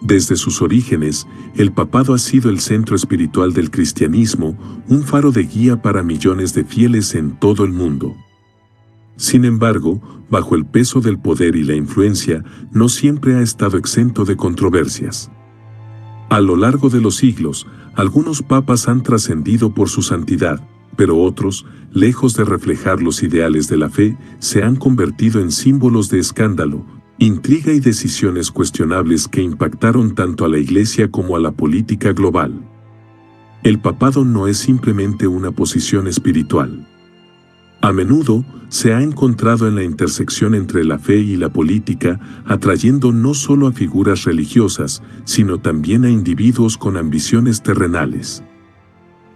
Desde sus orígenes, el papado ha sido el centro espiritual del cristianismo, un faro de guía para millones de fieles en todo el mundo. Sin embargo, bajo el peso del poder y la influencia, no siempre ha estado exento de controversias. A lo largo de los siglos, algunos papas han trascendido por su santidad, pero otros, lejos de reflejar los ideales de la fe, se han convertido en símbolos de escándalo, intriga y decisiones cuestionables que impactaron tanto a la Iglesia como a la política global. El papado no es simplemente una posición espiritual. A menudo, se ha encontrado en la intersección entre la fe y la política, atrayendo no solo a figuras religiosas, sino también a individuos con ambiciones terrenales.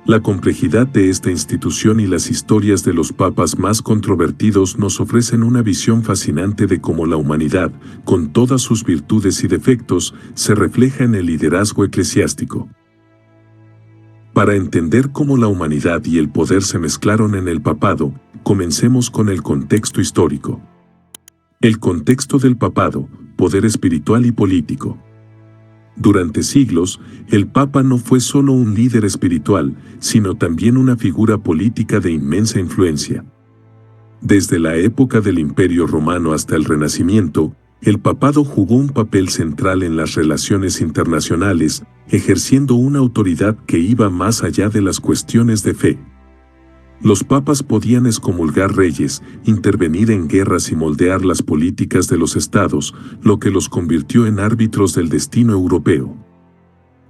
La complejidad de esta institución y las historias de los papas más controvertidos nos ofrecen una visión fascinante de cómo la humanidad, con todas sus virtudes y defectos, se refleja en el liderazgo eclesiástico. Para entender cómo la humanidad y el poder se mezclaron en el papado, comencemos con el contexto histórico. El contexto del papado, poder espiritual y político. Durante siglos, el Papa no fue solo un líder espiritual, sino también una figura política de inmensa influencia. Desde la época del Imperio Romano hasta el Renacimiento, el papado jugó un papel central en las relaciones internacionales, ejerciendo una autoridad que iba más allá de las cuestiones de fe. Los papas podían excomulgar reyes, intervenir en guerras y moldear las políticas de los estados, lo que los convirtió en árbitros del destino europeo.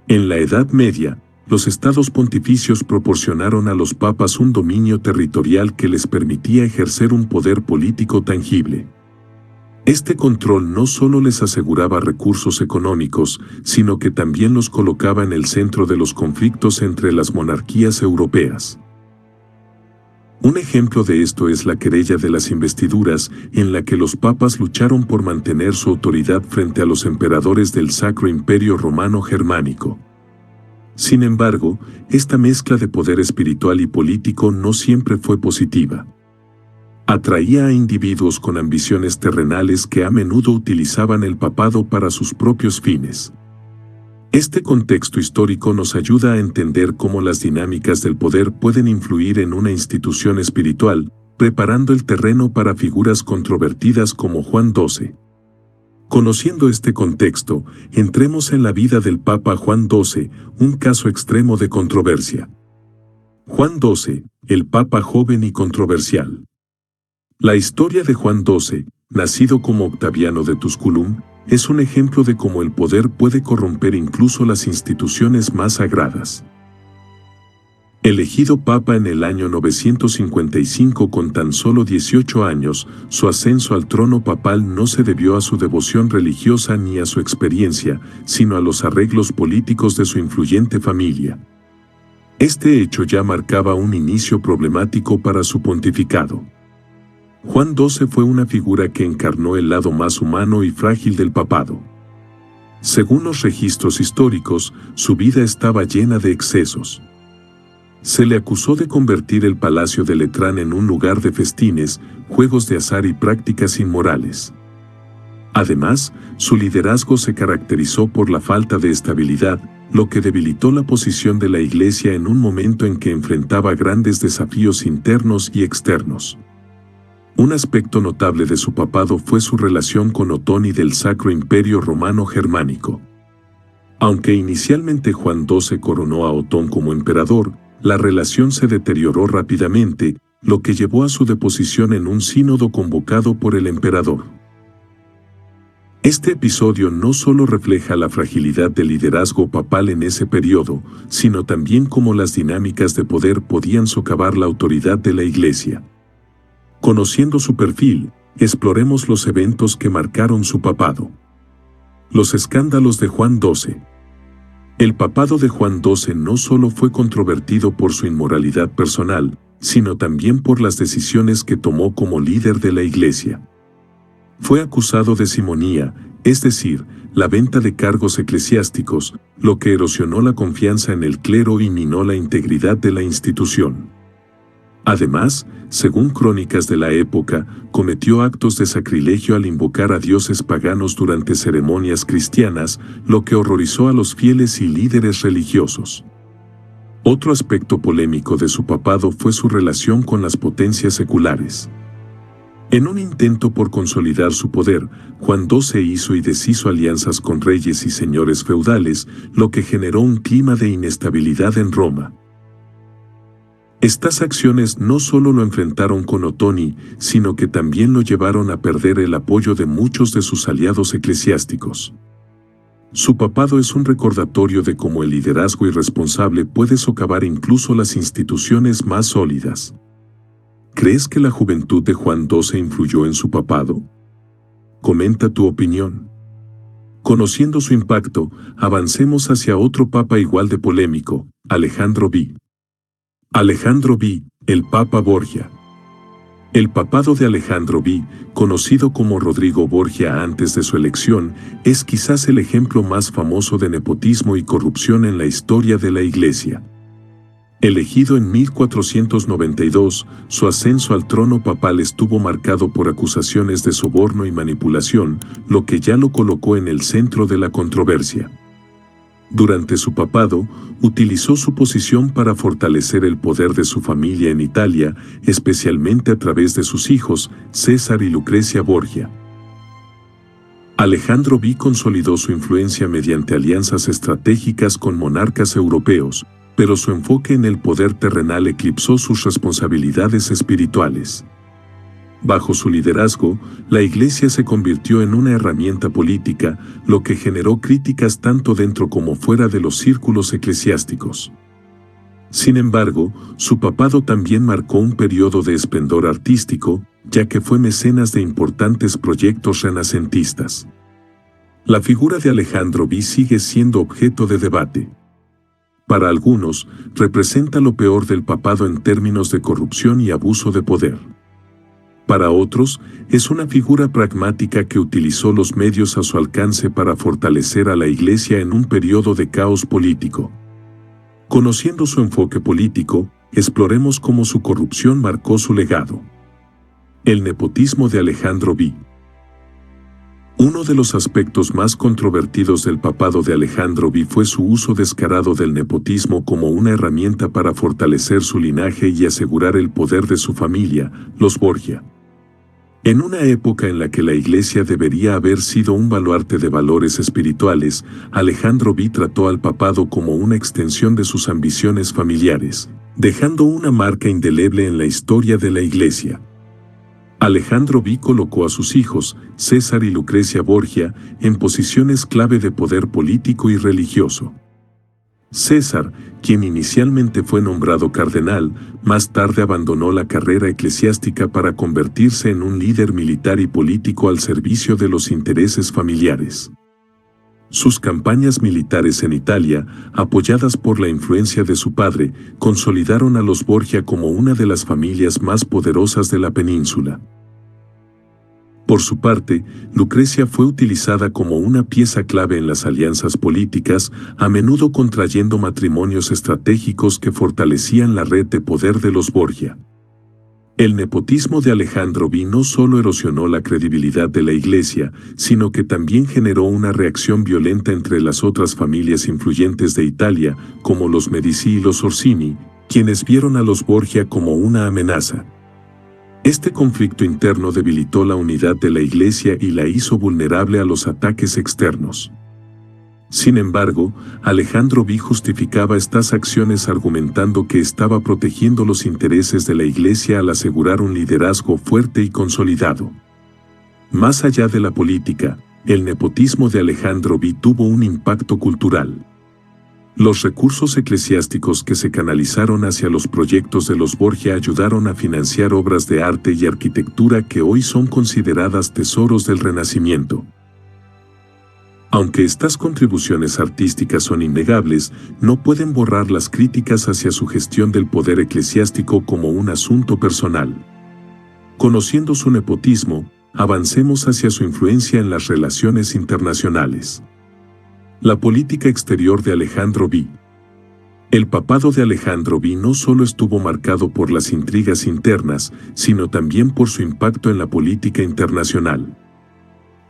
En la Edad Media, los estados pontificios proporcionaron a los papas un dominio territorial que les permitía ejercer un poder político tangible. Este control no solo les aseguraba recursos económicos, sino que también los colocaba en el centro de los conflictos entre las monarquías europeas. Un ejemplo de esto es la querella de las investiduras, en la que los papas lucharon por mantener su autoridad frente a los emperadores del Sacro Imperio Romano Germánico. Sin embargo, esta mezcla de poder espiritual y político no siempre fue positiva. Atraía a individuos con ambiciones terrenales que a menudo utilizaban el papado para sus propios fines. Este contexto histórico nos ayuda a entender cómo las dinámicas del poder pueden influir en una institución espiritual, preparando el terreno para figuras controvertidas como Juan XII. Conociendo este contexto, entremos en la vida del Papa Juan XII, un caso extremo de controversia. Juan XII, el Papa joven y controversial. La historia de Juan XII, nacido como Octaviano de Tusculum, es un ejemplo de cómo el poder puede corromper incluso las instituciones más sagradas. Elegido papa en el año 955 con tan solo 18 años, su ascenso al trono papal no se debió a su devoción religiosa ni a su experiencia, sino a los arreglos políticos de su influyente familia. Este hecho ya marcaba un inicio problemático para su pontificado. Juan XII fue una figura que encarnó el lado más humano y frágil del papado. Según los registros históricos, su vida estaba llena de excesos. Se le acusó de convertir el Palacio de Letrán en un lugar de festines, juegos de azar y prácticas inmorales. Además, su liderazgo se caracterizó por la falta de estabilidad, lo que debilitó la posición de la Iglesia en un momento en que enfrentaba grandes desafíos internos y externos. Un aspecto notable de su papado fue su relación con Otón y del Sacro Imperio Romano Germánico. Aunque inicialmente Juan XII coronó a Otón como emperador, la relación se deterioró rápidamente, lo que llevó a su deposición en un sínodo convocado por el emperador. Este episodio no solo refleja la fragilidad del liderazgo papal en ese periodo, sino también cómo las dinámicas de poder podían socavar la autoridad de la Iglesia. Conociendo su perfil, exploremos los eventos que marcaron su papado. Los escándalos de Juan XII. El papado de Juan XII no solo fue controvertido por su inmoralidad personal, sino también por las decisiones que tomó como líder de la Iglesia. Fue acusado de simonía, es decir, la venta de cargos eclesiásticos, lo que erosionó la confianza en el clero y minó la integridad de la institución. Además, según crónicas de la época, cometió actos de sacrilegio al invocar a dioses paganos durante ceremonias cristianas, lo que horrorizó a los fieles y líderes religiosos. Otro aspecto polémico de su papado fue su relación con las potencias seculares. En un intento por consolidar su poder, Juan XII hizo y deshizo alianzas con reyes y señores feudales, lo que generó un clima de inestabilidad en Roma. Estas acciones no solo lo enfrentaron con Ottoni, sino que también lo llevaron a perder el apoyo de muchos de sus aliados eclesiásticos. Su papado es un recordatorio de cómo el liderazgo irresponsable puede socavar incluso las instituciones más sólidas. ¿Crees que la juventud de Juan XII influyó en su papado? Comenta tu opinión. Conociendo su impacto, avancemos hacia otro papa igual de polémico, Alejandro V. Alejandro V, el Papa Borgia. El papado de Alejandro V, conocido como Rodrigo Borgia antes de su elección, es quizás el ejemplo más famoso de nepotismo y corrupción en la historia de la Iglesia. Elegido en 1492, su ascenso al trono papal estuvo marcado por acusaciones de soborno y manipulación, lo que ya lo colocó en el centro de la controversia. Durante su papado, utilizó su posición para fortalecer el poder de su familia en Italia, especialmente a través de sus hijos, César y Lucrecia Borgia. Alejandro V consolidó su influencia mediante alianzas estratégicas con monarcas europeos, pero su enfoque en el poder terrenal eclipsó sus responsabilidades espirituales. Bajo su liderazgo, la Iglesia se convirtió en una herramienta política, lo que generó críticas tanto dentro como fuera de los círculos eclesiásticos. Sin embargo, su papado también marcó un periodo de esplendor artístico, ya que fue mecenas de importantes proyectos renacentistas. La figura de Alejandro V sigue siendo objeto de debate. Para algunos, representa lo peor del papado en términos de corrupción y abuso de poder. Para otros, es una figura pragmática que utilizó los medios a su alcance para fortalecer a la Iglesia en un periodo de caos político. Conociendo su enfoque político, exploremos cómo su corrupción marcó su legado. El nepotismo de Alejandro V. Uno de los aspectos más controvertidos del papado de Alejandro V fue su uso descarado del nepotismo como una herramienta para fortalecer su linaje y asegurar el poder de su familia, los Borgia. En una época en la que la Iglesia debería haber sido un baluarte de valores espirituales, Alejandro V trató al papado como una extensión de sus ambiciones familiares, dejando una marca indeleble en la historia de la Iglesia. Alejandro V colocó a sus hijos, César y Lucrecia Borgia, en posiciones clave de poder político y religioso. César, quien inicialmente fue nombrado cardenal, más tarde abandonó la carrera eclesiástica para convertirse en un líder militar y político al servicio de los intereses familiares. Sus campañas militares en Italia, apoyadas por la influencia de su padre, consolidaron a los Borgia como una de las familias más poderosas de la península. Por su parte, Lucrecia fue utilizada como una pieza clave en las alianzas políticas, a menudo contrayendo matrimonios estratégicos que fortalecían la red de poder de los Borgia. El nepotismo de Alejandro V no solo erosionó la credibilidad de la Iglesia, sino que también generó una reacción violenta entre las otras familias influyentes de Italia, como los Medici y los Orsini, quienes vieron a los Borgia como una amenaza. Este conflicto interno debilitó la unidad de la Iglesia y la hizo vulnerable a los ataques externos. Sin embargo, Alejandro V justificaba estas acciones argumentando que estaba protegiendo los intereses de la Iglesia al asegurar un liderazgo fuerte y consolidado. Más allá de la política, el nepotismo de Alejandro V tuvo un impacto cultural. Los recursos eclesiásticos que se canalizaron hacia los proyectos de los Borgia ayudaron a financiar obras de arte y arquitectura que hoy son consideradas tesoros del Renacimiento. Aunque estas contribuciones artísticas son innegables, no pueden borrar las críticas hacia su gestión del poder eclesiástico como un asunto personal. Conociendo su nepotismo, avancemos hacia su influencia en las relaciones internacionales. La política exterior de Alejandro V. El papado de Alejandro V no solo estuvo marcado por las intrigas internas, sino también por su impacto en la política internacional.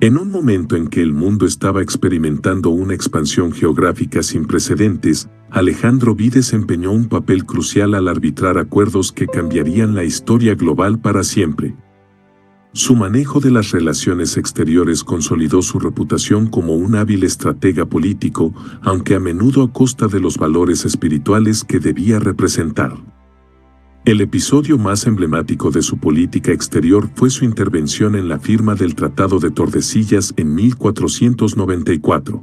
En un momento en que el mundo estaba experimentando una expansión geográfica sin precedentes, Alejandro V desempeñó un papel crucial al arbitrar acuerdos que cambiarían la historia global para siempre. Su manejo de las relaciones exteriores consolidó su reputación como un hábil estratega político, aunque a menudo a costa de los valores espirituales que debía representar. El episodio más emblemático de su política exterior fue su intervención en la firma del Tratado de Tordesillas en 1494.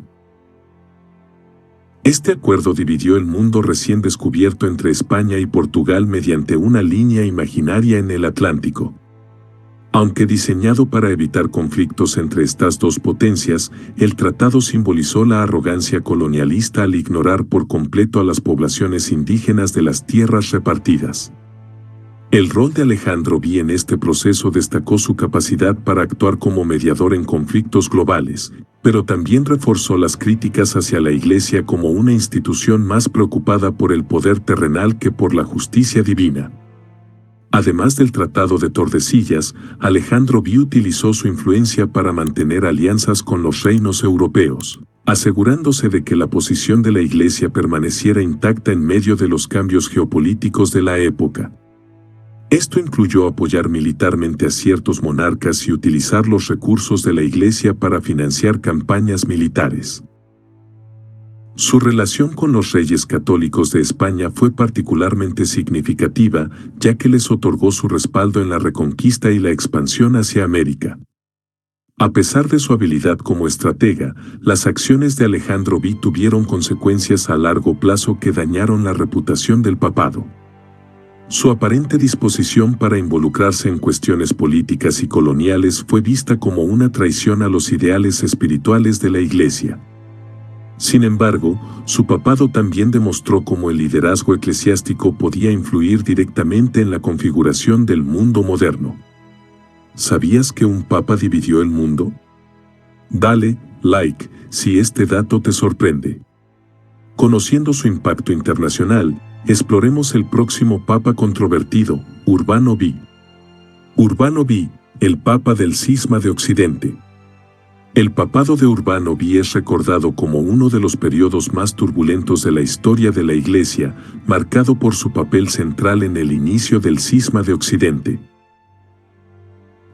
Este acuerdo dividió el mundo recién descubierto entre España y Portugal mediante una línea imaginaria en el Atlántico. Aunque diseñado para evitar conflictos entre estas dos potencias, el tratado simbolizó la arrogancia colonialista al ignorar por completo a las poblaciones indígenas de las tierras repartidas. El rol de Alejandro V en este proceso destacó su capacidad para actuar como mediador en conflictos globales, pero también reforzó las críticas hacia la Iglesia como una institución más preocupada por el poder terrenal que por la justicia divina. Además del Tratado de Tordesillas, Alejandro V utilizó su influencia para mantener alianzas con los reinos europeos, asegurándose de que la posición de la Iglesia permaneciera intacta en medio de los cambios geopolíticos de la época. Esto incluyó apoyar militarmente a ciertos monarcas y utilizar los recursos de la Iglesia para financiar campañas militares. Su relación con los reyes católicos de España fue particularmente significativa, ya que les otorgó su respaldo en la reconquista y la expansión hacia América. A pesar de su habilidad como estratega, las acciones de Alejandro V tuvieron consecuencias a largo plazo que dañaron la reputación del papado. Su aparente disposición para involucrarse en cuestiones políticas y coloniales fue vista como una traición a los ideales espirituales de la Iglesia. Sin embargo, su papado también demostró cómo el liderazgo eclesiástico podía influir directamente en la configuración del mundo moderno. ¿Sabías que un papa dividió el mundo? Dale like si este dato te sorprende. Conociendo su impacto internacional, exploremos el próximo papa controvertido, Urbano V. Urbano V, el papa del Cisma de Occidente. El papado de Urbano V es recordado como uno de los periodos más turbulentos de la historia de la Iglesia, marcado por su papel central en el inicio del Cisma de Occidente.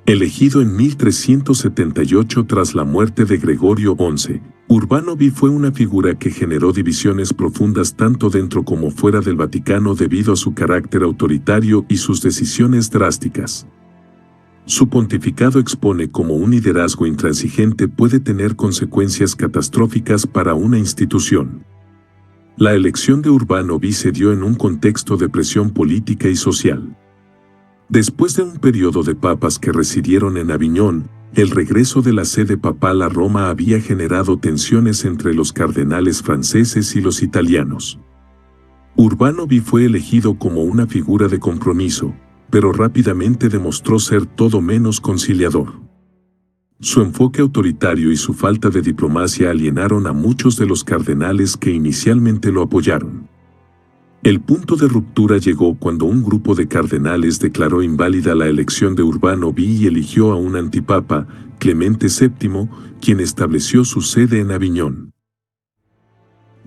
Elegido en 1378 tras la muerte de Gregorio XI, Urbano V fue una figura que generó divisiones profundas tanto dentro como fuera del Vaticano debido a su carácter autoritario y sus decisiones drásticas. Su pontificado expone cómo un liderazgo intransigente puede tener consecuencias catastróficas para una institución. La elección de Urbano V se dio en un contexto de presión política y social. Después de un periodo de papas que residieron en Aviñón, el regreso de la sede papal a Roma había generado tensiones entre los cardenales franceses y los italianos. Urbano V fue elegido como una figura de compromiso, pero rápidamente demostró ser todo menos conciliador. Su enfoque autoritario y su falta de diplomacia alienaron a muchos de los cardenales que inicialmente lo apoyaron. El punto de ruptura llegó cuando un grupo de cardenales declaró inválida la elección de Urbano V y eligió a un antipapa, Clemente VII, quien estableció su sede en Aviñón.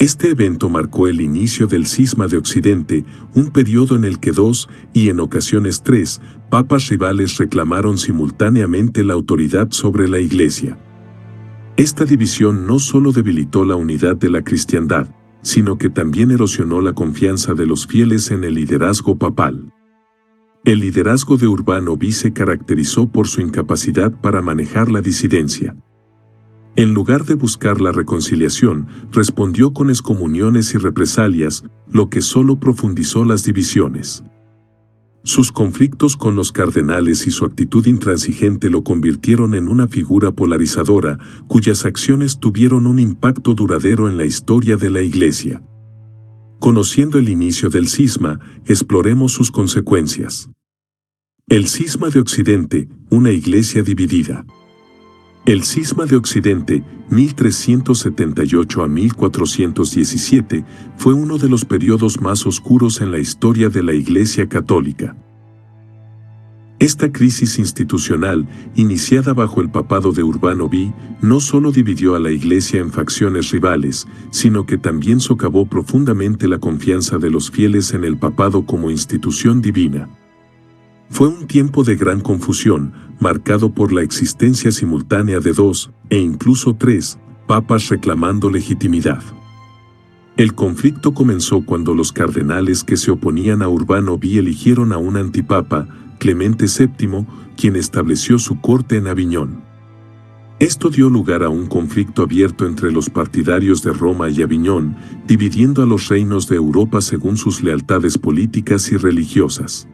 Este evento marcó el inicio del Cisma de Occidente, un periodo en el que dos, y en ocasiones tres, papas rivales reclamaron simultáneamente la autoridad sobre la Iglesia. Esta división no solo debilitó la unidad de la cristiandad, sino que también erosionó la confianza de los fieles en el liderazgo papal. El liderazgo de Urbano V se caracterizó por su incapacidad para manejar la disidencia. En lugar de buscar la reconciliación, respondió con excomuniones y represalias, lo que solo profundizó las divisiones. Sus conflictos con los cardenales y su actitud intransigente lo convirtieron en una figura polarizadora, cuyas acciones tuvieron un impacto duradero en la historia de la Iglesia. Conociendo el inicio del cisma, exploremos sus consecuencias. El Cisma de Occidente, una Iglesia dividida. El cisma de Occidente, 1378 a 1417, fue uno de los periodos más oscuros en la historia de la Iglesia Católica. Esta crisis institucional, iniciada bajo el papado de Urbano V, no solo dividió a la Iglesia en facciones rivales, sino que también socavó profundamente la confianza de los fieles en el papado como institución divina. Fue un tiempo de gran confusión, marcado por la existencia simultánea de 2, e incluso 3, papas reclamando legitimidad. El conflicto comenzó cuando los cardenales que se oponían a Urbano V eligieron a un antipapa, Clemente VII, quien estableció su corte en Aviñón. Esto dio lugar a un conflicto abierto entre los partidarios de Roma y Aviñón, dividiendo a los reinos de Europa según sus lealtades políticas y religiosas.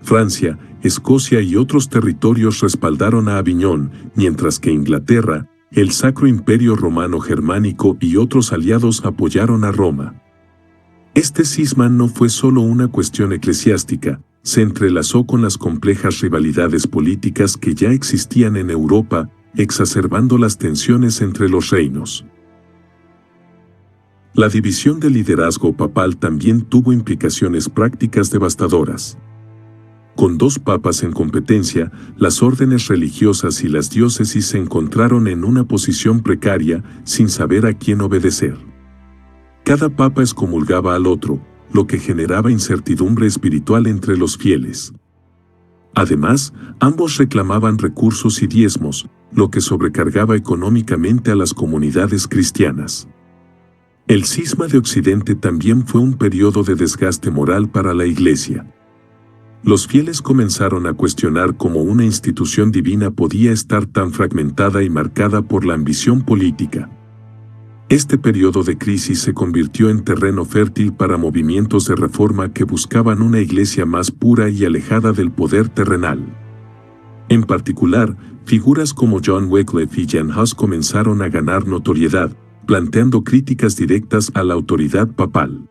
Francia, Escocia y otros territorios respaldaron a Aviñón, mientras que Inglaterra, el Sacro Imperio Romano Germánico y otros aliados apoyaron a Roma. Este cisma no fue solo una cuestión eclesiástica, se entrelazó con las complejas rivalidades políticas que ya existían en Europa, exacerbando las tensiones entre los reinos. La división del liderazgo papal también tuvo implicaciones prácticas devastadoras. Con 2 papas en competencia, las órdenes religiosas y las diócesis se encontraron en una posición precaria, sin saber a quién obedecer. Cada papa excomulgaba al otro, lo que generaba incertidumbre espiritual entre los fieles. Además, ambos reclamaban recursos y diezmos, lo que sobrecargaba económicamente a las comunidades cristianas. El cisma de Occidente también fue un periodo de desgaste moral para la Iglesia. Los fieles comenzaron a cuestionar cómo una institución divina podía estar tan fragmentada y marcada por la ambición política. Este periodo de crisis se convirtió en terreno fértil para movimientos de reforma que buscaban una iglesia más pura y alejada del poder terrenal. En particular, figuras como John Wycliffe y Jan Hus comenzaron a ganar notoriedad, planteando críticas directas a la autoridad papal.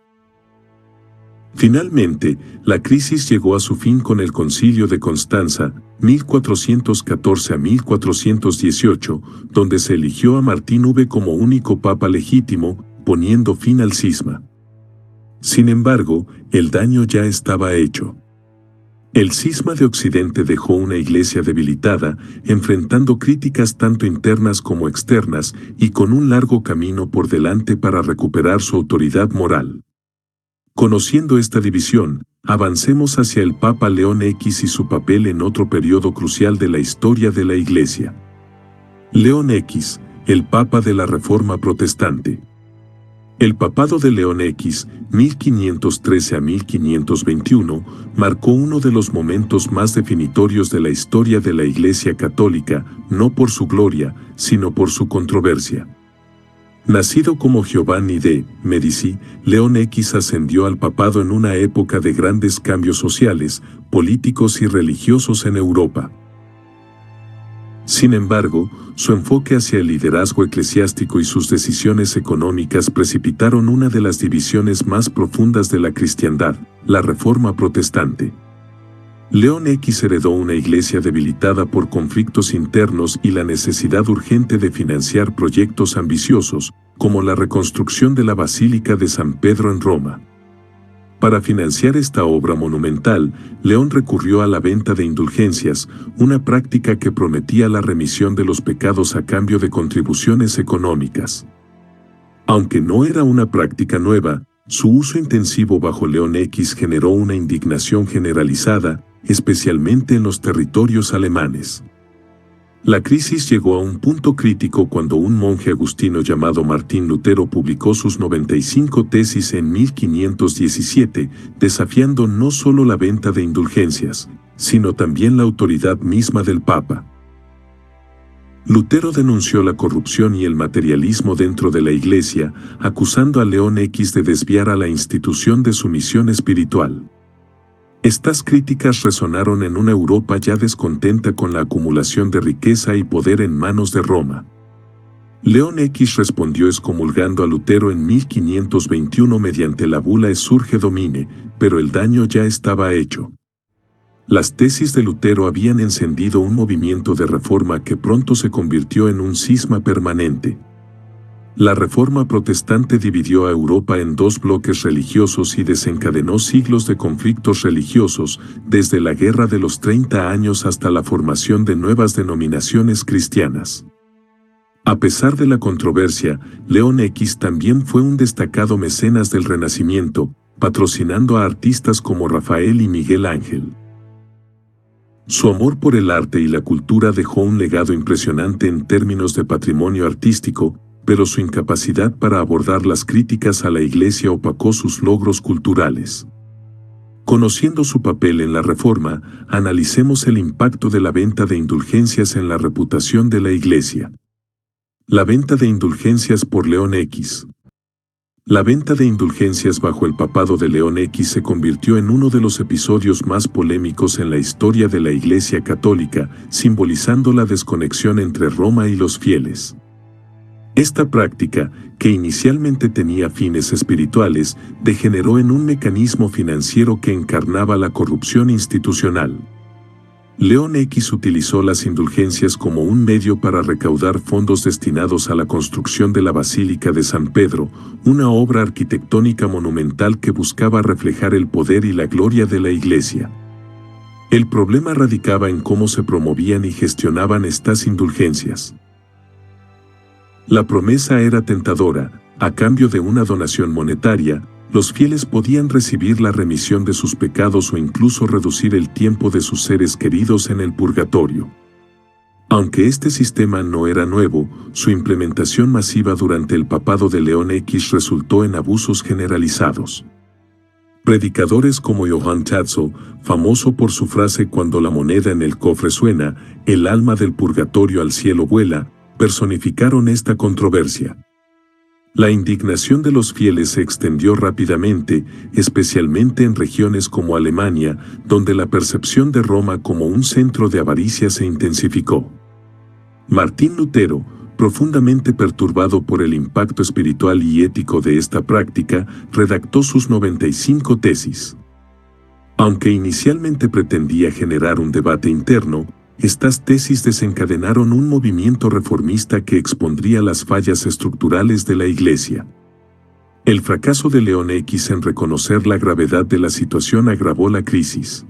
Finalmente, la crisis llegó a su fin con el Concilio de Constanza, 1414 a 1418, donde se eligió a Martín V como único papa legítimo, poniendo fin al cisma. Sin embargo, el daño ya estaba hecho. El cisma de Occidente dejó una iglesia debilitada, enfrentando críticas tanto internas como externas, y con un largo camino por delante para recuperar su autoridad moral. Conociendo esta división, avancemos hacia el Papa León X y su papel en otro periodo crucial de la historia de la Iglesia. León X, el Papa de la Reforma Protestante. El papado de León X, 1513 a 1521, marcó uno de los momentos más definitorios de la historia de la Iglesia Católica, no por su gloria, sino por su controversia. Nacido como Giovanni de Medici, León X ascendió al papado en una época de grandes cambios sociales, políticos y religiosos en Europa. Sin embargo, su enfoque hacia el liderazgo eclesiástico y sus decisiones económicas precipitaron una de las divisiones más profundas de la cristiandad, la Reforma Protestante. León X heredó una iglesia debilitada por conflictos internos y la necesidad urgente de financiar proyectos ambiciosos, como la reconstrucción de la Basílica de San Pedro en Roma. Para financiar esta obra monumental, León recurrió a la venta de indulgencias, una práctica que prometía la remisión de los pecados a cambio de contribuciones económicas. Aunque no era una práctica nueva, su uso intensivo bajo León X generó una indignación generalizada, especialmente en los territorios alemanes. La crisis llegó a un punto crítico cuando un monje agustino llamado Martín Lutero publicó sus 95 tesis en 1517, desafiando no solo la venta de indulgencias, sino también la autoridad misma del Papa. Lutero denunció la corrupción y el materialismo dentro de la Iglesia, acusando a León X de desviar a la institución de su misión espiritual. Estas críticas resonaron en una Europa ya descontenta con la acumulación de riqueza y poder en manos de Roma. León X respondió excomulgando a Lutero en 1521 mediante la bula Exsurge Domine, pero el daño ya estaba hecho. Las tesis de Lutero habían encendido un movimiento de reforma que pronto se convirtió en un cisma permanente. La Reforma protestante dividió a Europa en dos bloques religiosos y desencadenó siglos de conflictos religiosos, desde la Guerra de los 30 años hasta la formación de nuevas denominaciones cristianas. A pesar de la controversia, León X también fue un destacado mecenas del Renacimiento, patrocinando a artistas como Rafael y Miguel Ángel. Su amor por el arte y la cultura dejó un legado impresionante en términos de patrimonio artístico, pero su incapacidad para abordar las críticas a la Iglesia opacó sus logros culturales. Conociendo su papel en la Reforma, analicemos el impacto de la venta de indulgencias en la reputación de la Iglesia. La venta de indulgencias por León X. La venta de indulgencias bajo el papado de León X se convirtió en uno de los episodios más polémicos en la historia de la Iglesia Católica, simbolizando la desconexión entre Roma y los fieles. Esta práctica, que inicialmente tenía fines espirituales, degeneró en un mecanismo financiero que encarnaba la corrupción institucional. León X utilizó las indulgencias como un medio para recaudar fondos destinados a la construcción de la Basílica de San Pedro, una obra arquitectónica monumental que buscaba reflejar el poder y la gloria de la Iglesia. El problema radicaba en cómo se promovían y gestionaban estas indulgencias. La promesa era tentadora: a cambio de una donación monetaria, los fieles podían recibir la remisión de sus pecados o incluso reducir el tiempo de sus seres queridos en el purgatorio. Aunque este sistema no era nuevo, su implementación masiva durante el papado de León X resultó en abusos generalizados. Predicadores como Johann Tatzo, famoso por su frase "cuando la moneda en el cofre suena, el alma del purgatorio al cielo vuela", personificaron esta controversia. La indignación de los fieles se extendió rápidamente, especialmente en regiones como Alemania, donde la percepción de Roma como un centro de avaricia se intensificó. Martín Lutero, profundamente perturbado por el impacto espiritual y ético de esta práctica, redactó sus 95 tesis. Aunque inicialmente pretendía generar un debate interno, estas tesis desencadenaron un movimiento reformista que expondría las fallas estructurales de la Iglesia. El fracaso de León X en reconocer la gravedad de la situación agravó la crisis.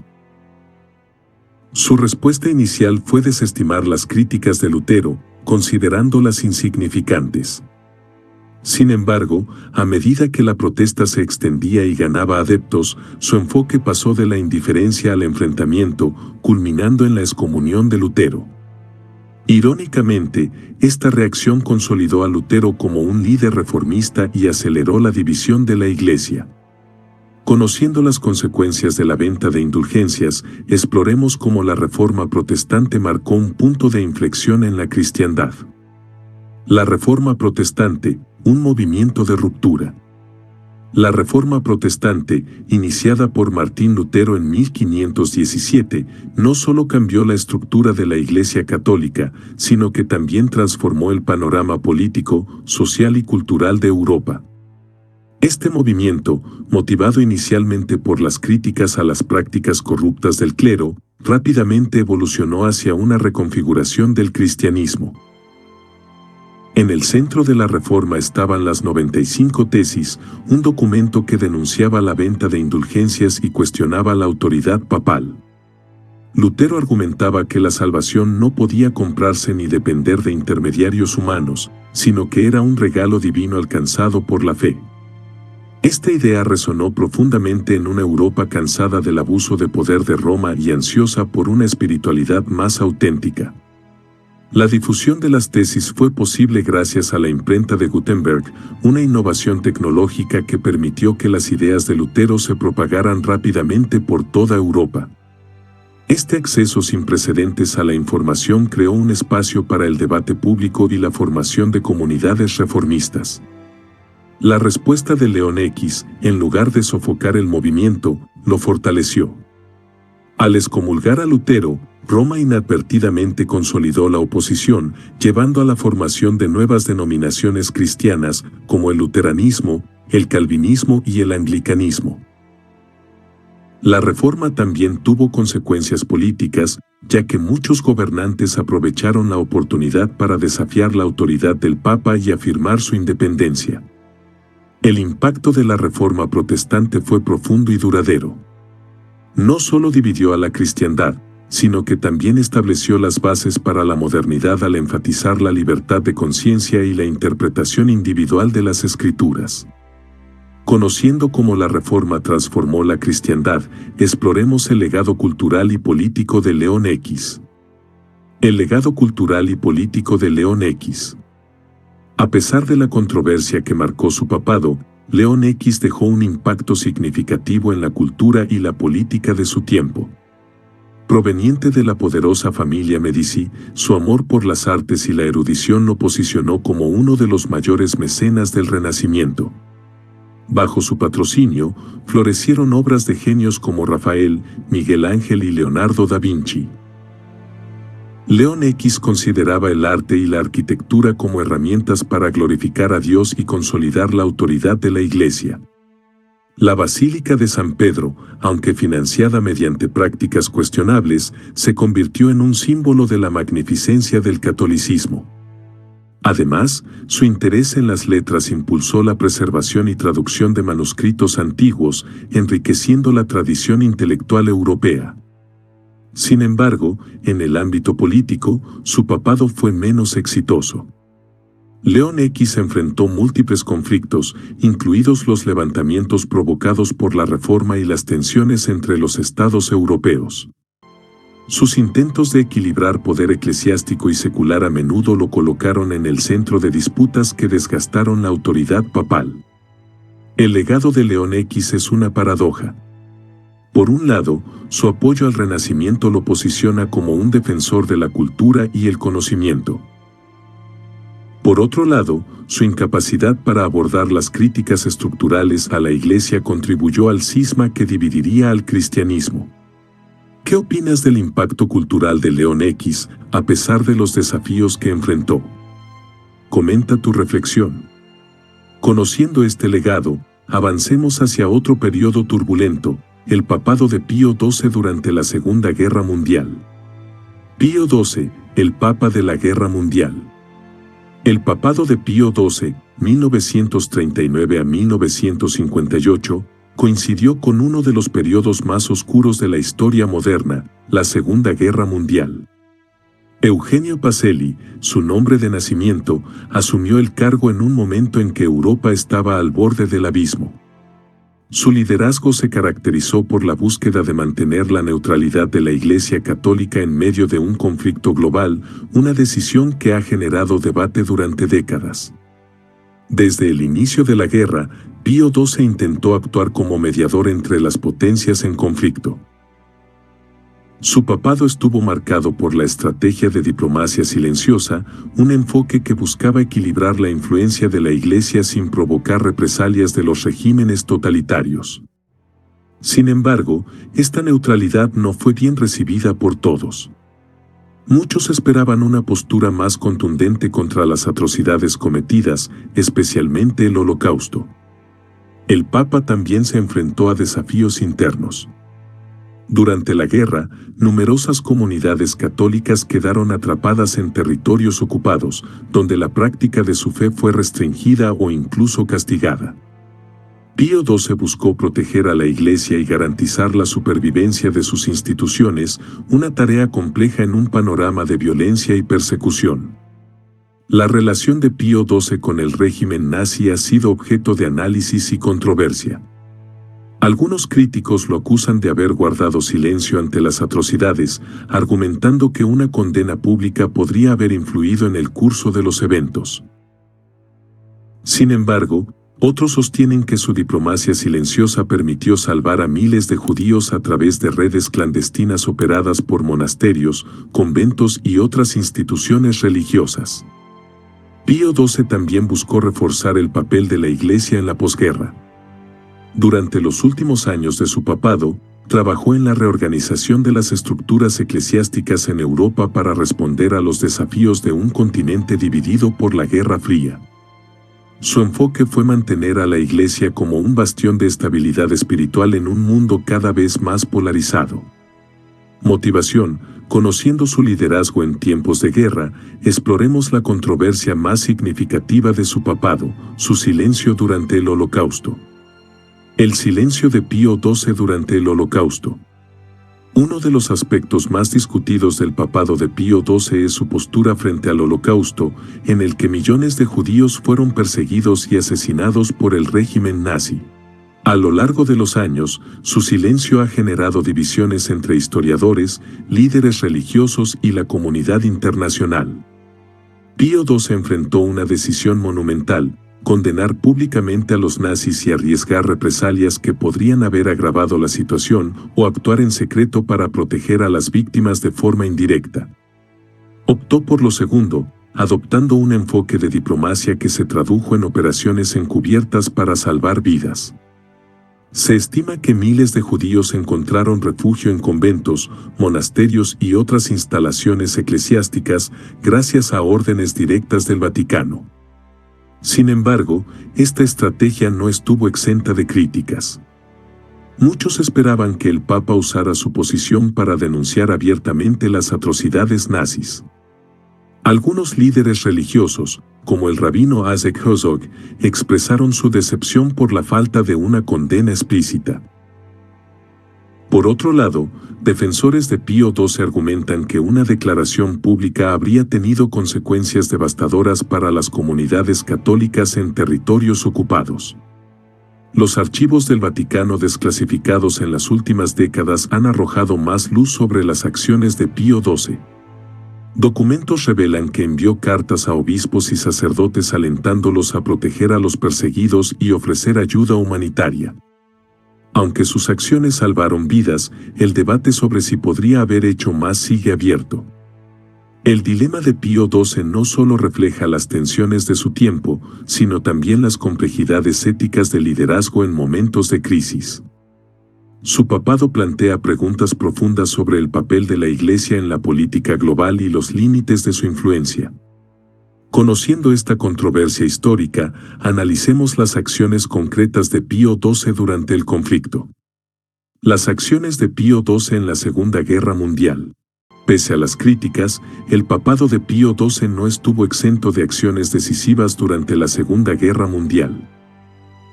Su respuesta inicial fue desestimar las críticas de Lutero, considerándolas insignificantes. Sin embargo, a medida que la protesta se extendía y ganaba adeptos, su enfoque pasó de la indiferencia al enfrentamiento, culminando en la excomunión de Lutero. Irónicamente, esta reacción consolidó a Lutero como un líder reformista y aceleró la división de la Iglesia. Conociendo las consecuencias de la venta de indulgencias, exploremos cómo la Reforma protestante marcó un punto de inflexión en la cristiandad. La Reforma protestante, un movimiento de ruptura. La Reforma protestante, iniciada por Martín Lutero en 1517, no solo cambió la estructura de la Iglesia Católica, sino que también transformó el panorama político, social y cultural de Europa. Este movimiento, motivado inicialmente por las críticas a las prácticas corruptas del clero, rápidamente evolucionó hacia una reconfiguración del cristianismo. En el centro de la Reforma estaban las 95 tesis, un documento que denunciaba la venta de indulgencias y cuestionaba la autoridad papal. Lutero argumentaba que la salvación no podía comprarse ni depender de intermediarios humanos, sino que era un regalo divino alcanzado por la fe. Esta idea resonó profundamente en una Europa cansada del abuso de poder de Roma y ansiosa por una espiritualidad más auténtica. La difusión de las tesis fue posible gracias a la imprenta de Gutenberg, una innovación tecnológica que permitió que las ideas de Lutero se propagaran rápidamente por toda Europa. Este acceso sin precedentes a la información creó un espacio para el debate público y la formación de comunidades reformistas. La respuesta de León X, en lugar de sofocar el movimiento, lo fortaleció. Al excomulgar a Lutero, Roma inadvertidamente consolidó la oposición, llevando a la formación de nuevas denominaciones cristianas, como el luteranismo, el calvinismo y el anglicanismo. La reforma también tuvo consecuencias políticas, ya que muchos gobernantes aprovecharon la oportunidad para desafiar la autoridad del Papa y afirmar su independencia. El impacto de la reforma protestante fue profundo y duradero. No solo dividió a la cristiandad, sino que también estableció las bases para la modernidad al enfatizar la libertad de conciencia y la interpretación individual de las Escrituras. Conociendo cómo la Reforma transformó la cristiandad, exploremos el legado cultural y político de León X. El legado cultural y político de León X. A pesar de la controversia que marcó su papado, León X dejó un impacto significativo en la cultura y la política de su tiempo. Proveniente de la poderosa familia Medici, su amor por las artes y la erudición lo posicionó como uno de los mayores mecenas del Renacimiento. Bajo su patrocinio, florecieron obras de genios como Rafael, Miguel Ángel y Leonardo da Vinci. León X consideraba el arte y la arquitectura como herramientas para glorificar a Dios y consolidar la autoridad de la Iglesia. La Basílica de San Pedro, aunque financiada mediante prácticas cuestionables, se convirtió en un símbolo de la magnificencia del catolicismo. Además, su interés en las letras impulsó la preservación y traducción de manuscritos antiguos, enriqueciendo la tradición intelectual europea. Sin embargo, en el ámbito político, su papado fue menos exitoso. León X enfrentó múltiples conflictos, incluidos los levantamientos provocados por la Reforma y las tensiones entre los estados europeos. Sus intentos de equilibrar poder eclesiástico y secular a menudo lo colocaron en el centro de disputas que desgastaron la autoridad papal. El legado de León X es una paradoja. Por un lado, su apoyo al Renacimiento lo posiciona como un defensor de la cultura y el conocimiento. Por otro lado, su incapacidad para abordar las críticas estructurales a la Iglesia contribuyó al cisma que dividiría al cristianismo. ¿Qué opinas del impacto cultural de León X, a pesar de los desafíos que enfrentó? Comenta tu reflexión. Conociendo este legado, avancemos hacia otro periodo turbulento, el papado de Pío XII durante la Segunda Guerra Mundial. Pío XII, el Papa de la Guerra Mundial. El papado de Pío XII, 1939 a 1958, coincidió con uno de los periodos más oscuros de la historia moderna, la Segunda Guerra Mundial. Eugenio Pacelli, su nombre de nacimiento, asumió el cargo en un momento en que Europa estaba al borde del abismo. Su liderazgo se caracterizó por la búsqueda de mantener la neutralidad de la Iglesia Católica en medio de un conflicto global, una decisión que ha generado debate durante décadas. Desde el inicio de la guerra, Pío XII intentó actuar como mediador entre las potencias en conflicto. Su papado estuvo marcado por la estrategia de diplomacia silenciosa, un enfoque que buscaba equilibrar la influencia de la Iglesia sin provocar represalias de los regímenes totalitarios. Sin embargo, esta neutralidad no fue bien recibida por todos. Muchos esperaban una postura más contundente contra las atrocidades cometidas, especialmente el Holocausto. El Papa también se enfrentó a desafíos internos. Durante la guerra, numerosas comunidades católicas quedaron atrapadas en territorios ocupados, donde la práctica de su fe fue restringida o incluso castigada. Pío XII buscó proteger a la Iglesia y garantizar la supervivencia de sus instituciones, una tarea compleja en un panorama de violencia y persecución. La relación de Pío XII con el régimen nazi ha sido objeto de análisis y controversia. Algunos críticos lo acusan de haber guardado silencio ante las atrocidades, argumentando que una condena pública podría haber influido en el curso de los eventos. Sin embargo, otros sostienen que su diplomacia silenciosa permitió salvar a miles de judíos a través de redes clandestinas operadas por monasterios, conventos y otras instituciones religiosas. Pío XII también buscó reforzar el papel de la Iglesia en la posguerra. Durante los últimos años de su papado, trabajó en la reorganización de las estructuras eclesiásticas en Europa para responder a los desafíos de un continente dividido por la Guerra Fría. Su enfoque fue mantener a la Iglesia como un bastión de estabilidad espiritual en un mundo cada vez más polarizado. Motivación: conociendo su liderazgo en tiempos de guerra, exploremos la controversia más significativa de su papado, su silencio durante el Holocausto. El silencio de Pío XII durante el Holocausto. Uno de los aspectos más discutidos del papado de Pío XII es su postura frente al Holocausto, en el que millones de judíos fueron perseguidos y asesinados por el régimen nazi. A lo largo de los años, su silencio ha generado divisiones entre historiadores, líderes religiosos y la comunidad internacional. Pío XII enfrentó una decisión monumental: condenar públicamente a los nazis y arriesgar represalias que podrían haber agravado la situación, o actuar en secreto para proteger a las víctimas de forma indirecta. Optó por lo segundo, adoptando un enfoque de diplomacia que se tradujo en operaciones encubiertas para salvar vidas. Se estima que miles de judíos encontraron refugio en conventos, monasterios y otras instalaciones eclesiásticas gracias a órdenes directas del Vaticano. Sin embargo, esta estrategia no estuvo exenta de críticas. Muchos esperaban que el Papa usara su posición para denunciar abiertamente las atrocidades nazis. Algunos líderes religiosos, como el rabino Isaac Herzog, expresaron su decepción por la falta de una condena explícita. Por otro lado, defensores de Pío XII argumentan que una declaración pública habría tenido consecuencias devastadoras para las comunidades católicas en territorios ocupados. Los archivos del Vaticano desclasificados en las últimas décadas han arrojado más luz sobre las acciones de Pío XII. Documentos revelan que envió cartas a obispos y sacerdotes alentándolos a proteger a los perseguidos y ofrecer ayuda humanitaria. Aunque sus acciones salvaron vidas, el debate sobre si podría haber hecho más sigue abierto. El dilema de Pío XII no solo refleja las tensiones de su tiempo, sino también las complejidades éticas del liderazgo en momentos de crisis. Su papado plantea preguntas profundas sobre el papel de la Iglesia en la política global y los límites de su influencia. Conociendo esta controversia histórica, analicemos las acciones concretas de Pío XII durante el conflicto. Las acciones de Pío XII en la Segunda Guerra Mundial. Pese a las críticas, el papado de Pío XII no estuvo exento de acciones decisivas durante la Segunda Guerra Mundial.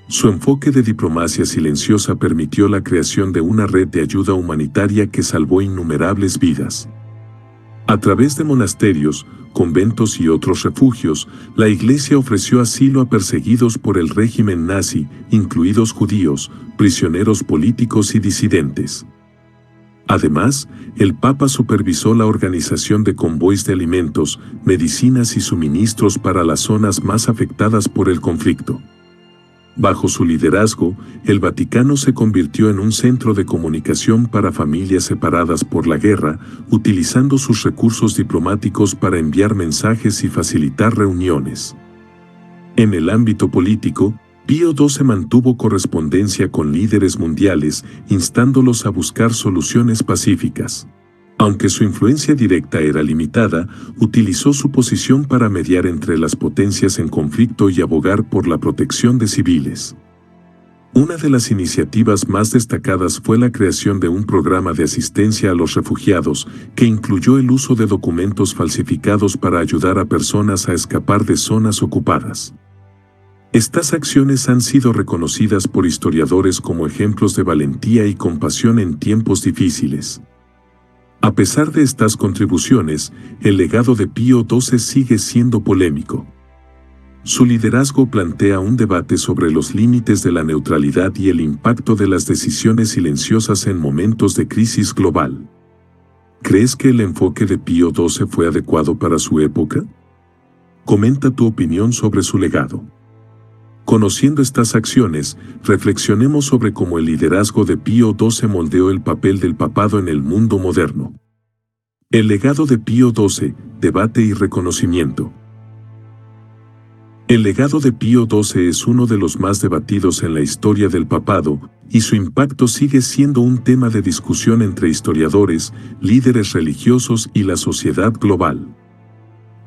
Su enfoque de diplomacia silenciosa permitió la creación de una red de ayuda humanitaria que salvó innumerables vidas. A través de monasterios, conventos y otros refugios, la Iglesia ofreció asilo a perseguidos por el régimen nazi, incluidos judíos, prisioneros políticos y disidentes. Además, el Papa supervisó la organización de convoys de alimentos, medicinas y suministros para las zonas más afectadas por el conflicto. Bajo su liderazgo, el Vaticano se convirtió en un centro de comunicación para familias separadas por la guerra, utilizando sus recursos diplomáticos para enviar mensajes y facilitar reuniones. En el ámbito político, Pío XII mantuvo correspondencia con líderes mundiales, instándolos a buscar soluciones pacíficas. Aunque su influencia directa era limitada, utilizó su posición para mediar entre las potencias en conflicto y abogar por la protección de civiles. Una de las iniciativas más destacadas fue la creación de un programa de asistencia a los refugiados, que incluyó el uso de documentos falsificados para ayudar a personas a escapar de zonas ocupadas. Estas acciones han sido reconocidas por historiadores como ejemplos de valentía y compasión en tiempos difíciles. A pesar de estas contribuciones, el legado de Pío XII sigue siendo polémico. Su liderazgo plantea un debate sobre los límites de la neutralidad y el impacto de las decisiones silenciosas en momentos de crisis global. ¿Crees que el enfoque de Pío XII fue adecuado para su época? Comenta tu opinión sobre su legado. Conociendo estas acciones, reflexionemos sobre cómo el liderazgo de Pío XII moldeó el papel del papado en el mundo moderno. El legado de Pío XII, debate y reconocimiento. El legado de Pío XII es uno de los más debatidos en la historia del papado, y su impacto sigue siendo un tema de discusión entre historiadores, líderes religiosos y la sociedad global.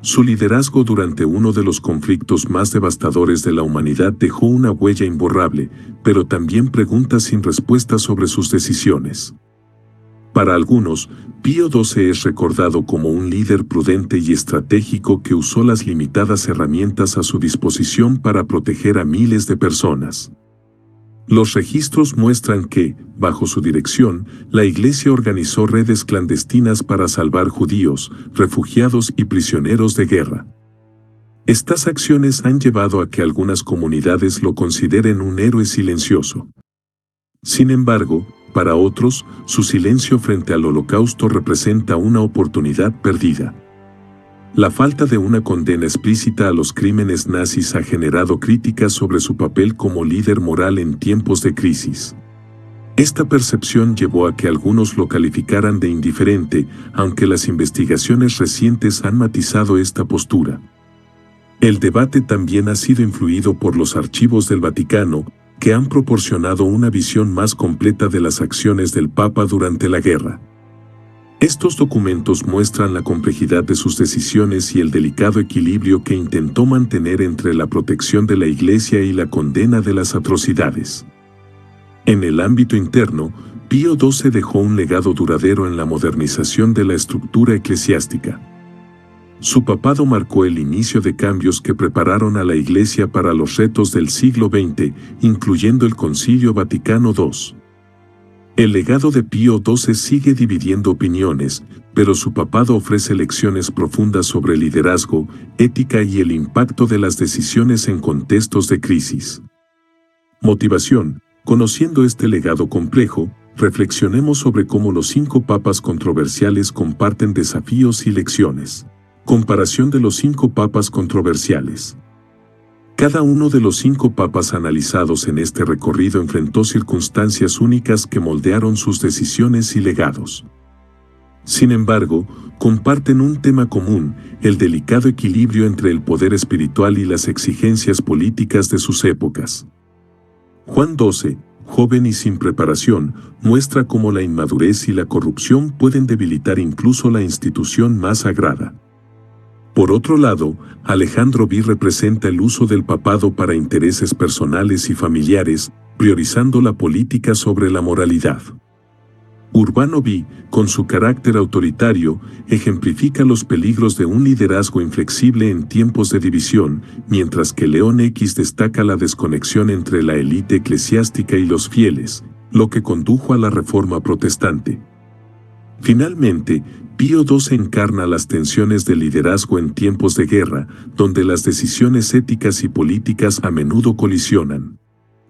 Su liderazgo durante uno de los conflictos más devastadores de la humanidad dejó una huella imborrable, pero también preguntas sin respuesta sobre sus decisiones. Para algunos, Pío XII es recordado como un líder prudente y estratégico que usó las limitadas herramientas a su disposición para proteger a miles de personas. Los registros muestran que, bajo su dirección, la Iglesia organizó redes clandestinas para salvar judíos, refugiados y prisioneros de guerra. Estas acciones han llevado a que algunas comunidades lo consideren un héroe silencioso. Sin embargo, para otros, su silencio frente al Holocausto representa una oportunidad perdida. La falta de una condena explícita a los crímenes nazis ha generado críticas sobre su papel como líder moral en tiempos de crisis. Esta percepción llevó a que algunos lo calificaran de indiferente, aunque las investigaciones recientes han matizado esta postura. El debate también ha sido influido por los archivos del Vaticano, que han proporcionado una visión más completa de las acciones del Papa durante la guerra. Estos documentos muestran la complejidad de sus decisiones y el delicado equilibrio que intentó mantener entre la protección de la Iglesia y la condena de las atrocidades. En el ámbito interno, Pío XII dejó un legado duradero en la modernización de la estructura eclesiástica. Su papado marcó el inicio de cambios que prepararon a la Iglesia para los retos del siglo XX, incluyendo el Concilio Vaticano II. El legado de Pío XII sigue dividiendo opiniones, pero su papado ofrece lecciones profundas sobre liderazgo, ética y el impacto de las decisiones en contextos de crisis. Motivación. Conociendo este legado complejo, reflexionemos sobre cómo los 5 papas controversiales comparten desafíos y lecciones. Comparación de los 5 papas controversiales. Cada uno de los 5 papas analizados en este recorrido enfrentó circunstancias únicas que moldearon sus decisiones y legados. Sin embargo, comparten un tema común, el delicado equilibrio entre el poder espiritual y las exigencias políticas de sus épocas. Juan XII, joven y sin preparación, muestra cómo la inmadurez y la corrupción pueden debilitar incluso la institución más sagrada. Por otro lado, Alejandro V representa el uso del papado para intereses personales y familiares, priorizando la política sobre la moralidad. Urbano V, con su carácter autoritario, ejemplifica los peligros de un liderazgo inflexible en tiempos de división, mientras que León X destaca la desconexión entre la élite eclesiástica y los fieles, lo que condujo a la Reforma Protestante. Finalmente, Pío XII encarna las tensiones del liderazgo en tiempos de guerra, donde las decisiones éticas y políticas a menudo colisionan.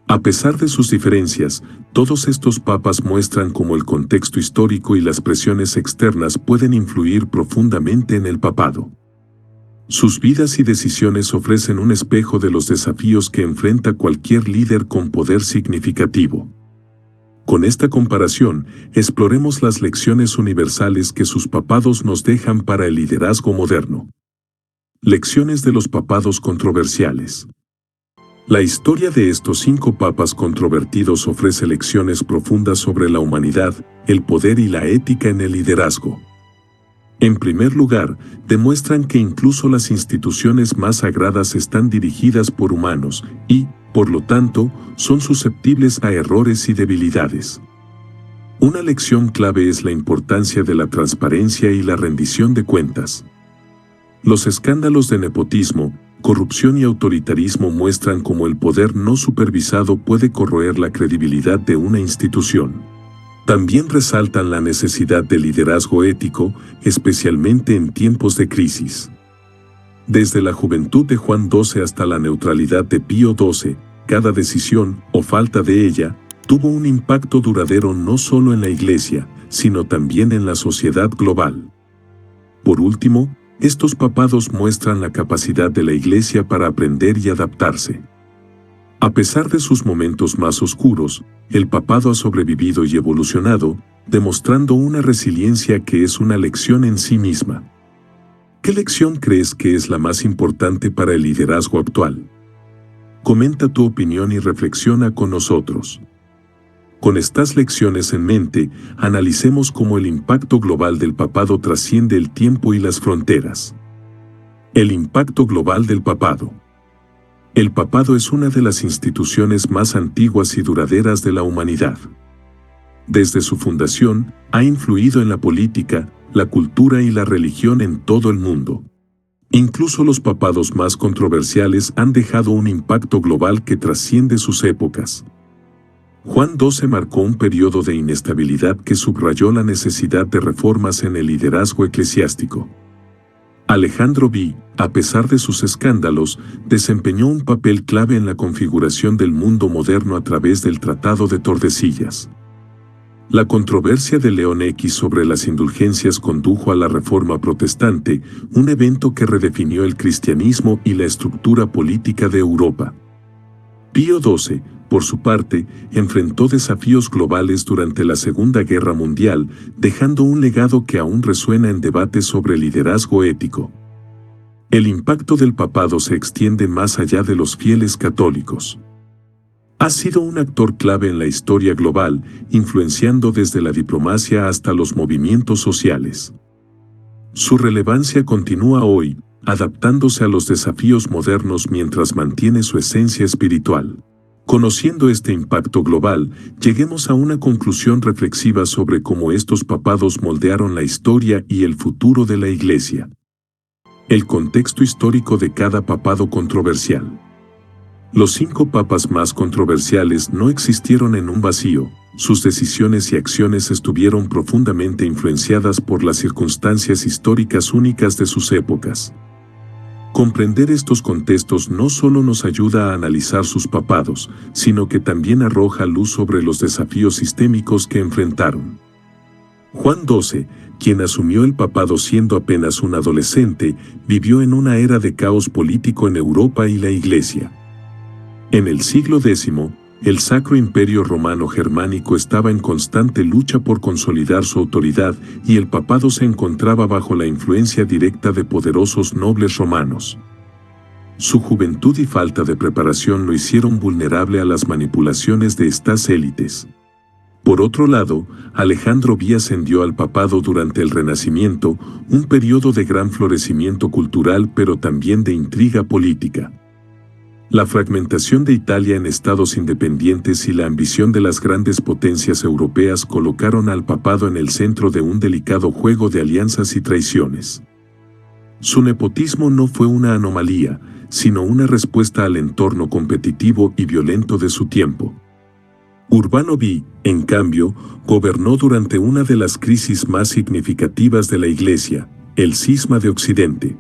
A pesar de sus diferencias, todos estos papas muestran cómo el contexto histórico y las presiones externas pueden influir profundamente en el papado. Sus vidas y decisiones ofrecen un espejo de los desafíos que enfrenta cualquier líder con poder significativo. Con esta comparación, exploremos las lecciones universales que sus papados nos dejan para el liderazgo moderno. Lecciones de los papados controversiales. La historia de estos 5 papas controvertidos ofrece lecciones profundas sobre la humanidad, el poder y la ética en el liderazgo. En primer lugar, demuestran que incluso las instituciones más sagradas están dirigidas por humanos y, por lo tanto, son susceptibles a errores y debilidades. Una lección clave es la importancia de la transparencia y la rendición de cuentas. Los escándalos de nepotismo, corrupción y autoritarismo muestran cómo el poder no supervisado puede corroer la credibilidad de una institución. También resaltan la necesidad de liderazgo ético, especialmente en tiempos de crisis. Desde la juventud de Juan XII hasta la neutralidad de Pío XII, cada decisión, o falta de ella, tuvo un impacto duradero no solo en la Iglesia, sino también en la sociedad global. Por último, estos papados muestran la capacidad de la Iglesia para aprender y adaptarse. A pesar de sus momentos más oscuros, el papado ha sobrevivido y evolucionado, demostrando una resiliencia que es una lección en sí misma. ¿Qué lección crees que es la más importante para el liderazgo actual? Comenta tu opinión y reflexiona con nosotros. Con estas lecciones en mente, analicemos cómo el impacto global del papado trasciende el tiempo y las fronteras. El impacto global del papado. El papado es una de las instituciones más antiguas y duraderas de la humanidad. Desde su fundación, ha influido en la política, la cultura y la religión en todo el mundo. Incluso los papados más controversiales han dejado un impacto global que trasciende sus épocas. Juan XII marcó un periodo de inestabilidad que subrayó la necesidad de reformas en el liderazgo eclesiástico. Alejandro V, a pesar de sus escándalos, desempeñó un papel clave en la configuración del mundo moderno a través del Tratado de Tordesillas. La controversia de León X sobre las indulgencias condujo a la Reforma Protestante, un evento que redefinió el cristianismo y la estructura política de Europa. Pío XII, por su parte, enfrentó desafíos globales durante la Segunda Guerra Mundial, dejando un legado que aún resuena en debates sobre liderazgo ético. El impacto del papado se extiende más allá de los fieles católicos. Ha sido un actor clave en la historia global, influenciando desde la diplomacia hasta los movimientos sociales. Su relevancia continúa hoy, adaptándose a los desafíos modernos mientras mantiene su esencia espiritual. Conociendo este impacto global, lleguemos a una conclusión reflexiva sobre cómo estos papados moldearon la historia y el futuro de la Iglesia. El contexto histórico de cada papado controversial. Los 5 papas más controversiales no existieron en un vacío, sus decisiones y acciones estuvieron profundamente influenciadas por las circunstancias históricas únicas de sus épocas. Comprender estos contextos no solo nos ayuda a analizar sus papados, sino que también arroja luz sobre los desafíos sistémicos que enfrentaron. Juan XII, quien asumió el papado siendo apenas un adolescente, vivió en una era de caos político en Europa y la Iglesia. En el siglo X, el Sacro Imperio Romano Germánico estaba en constante lucha por consolidar su autoridad y el papado se encontraba bajo la influencia directa de poderosos nobles romanos. Su juventud y falta de preparación lo hicieron vulnerable a las manipulaciones de estas élites. Por otro lado, Alejandro V ascendió al papado durante el Renacimiento, un periodo de gran florecimiento cultural pero también de intriga política. La fragmentación de Italia en estados independientes y la ambición de las grandes potencias europeas colocaron al papado en el centro de un delicado juego de alianzas y traiciones. Su nepotismo no fue una anomalía, sino una respuesta al entorno competitivo y violento de su tiempo. Urbano V, en cambio, gobernó durante una de las crisis más significativas de la Iglesia, el Cisma de Occidente.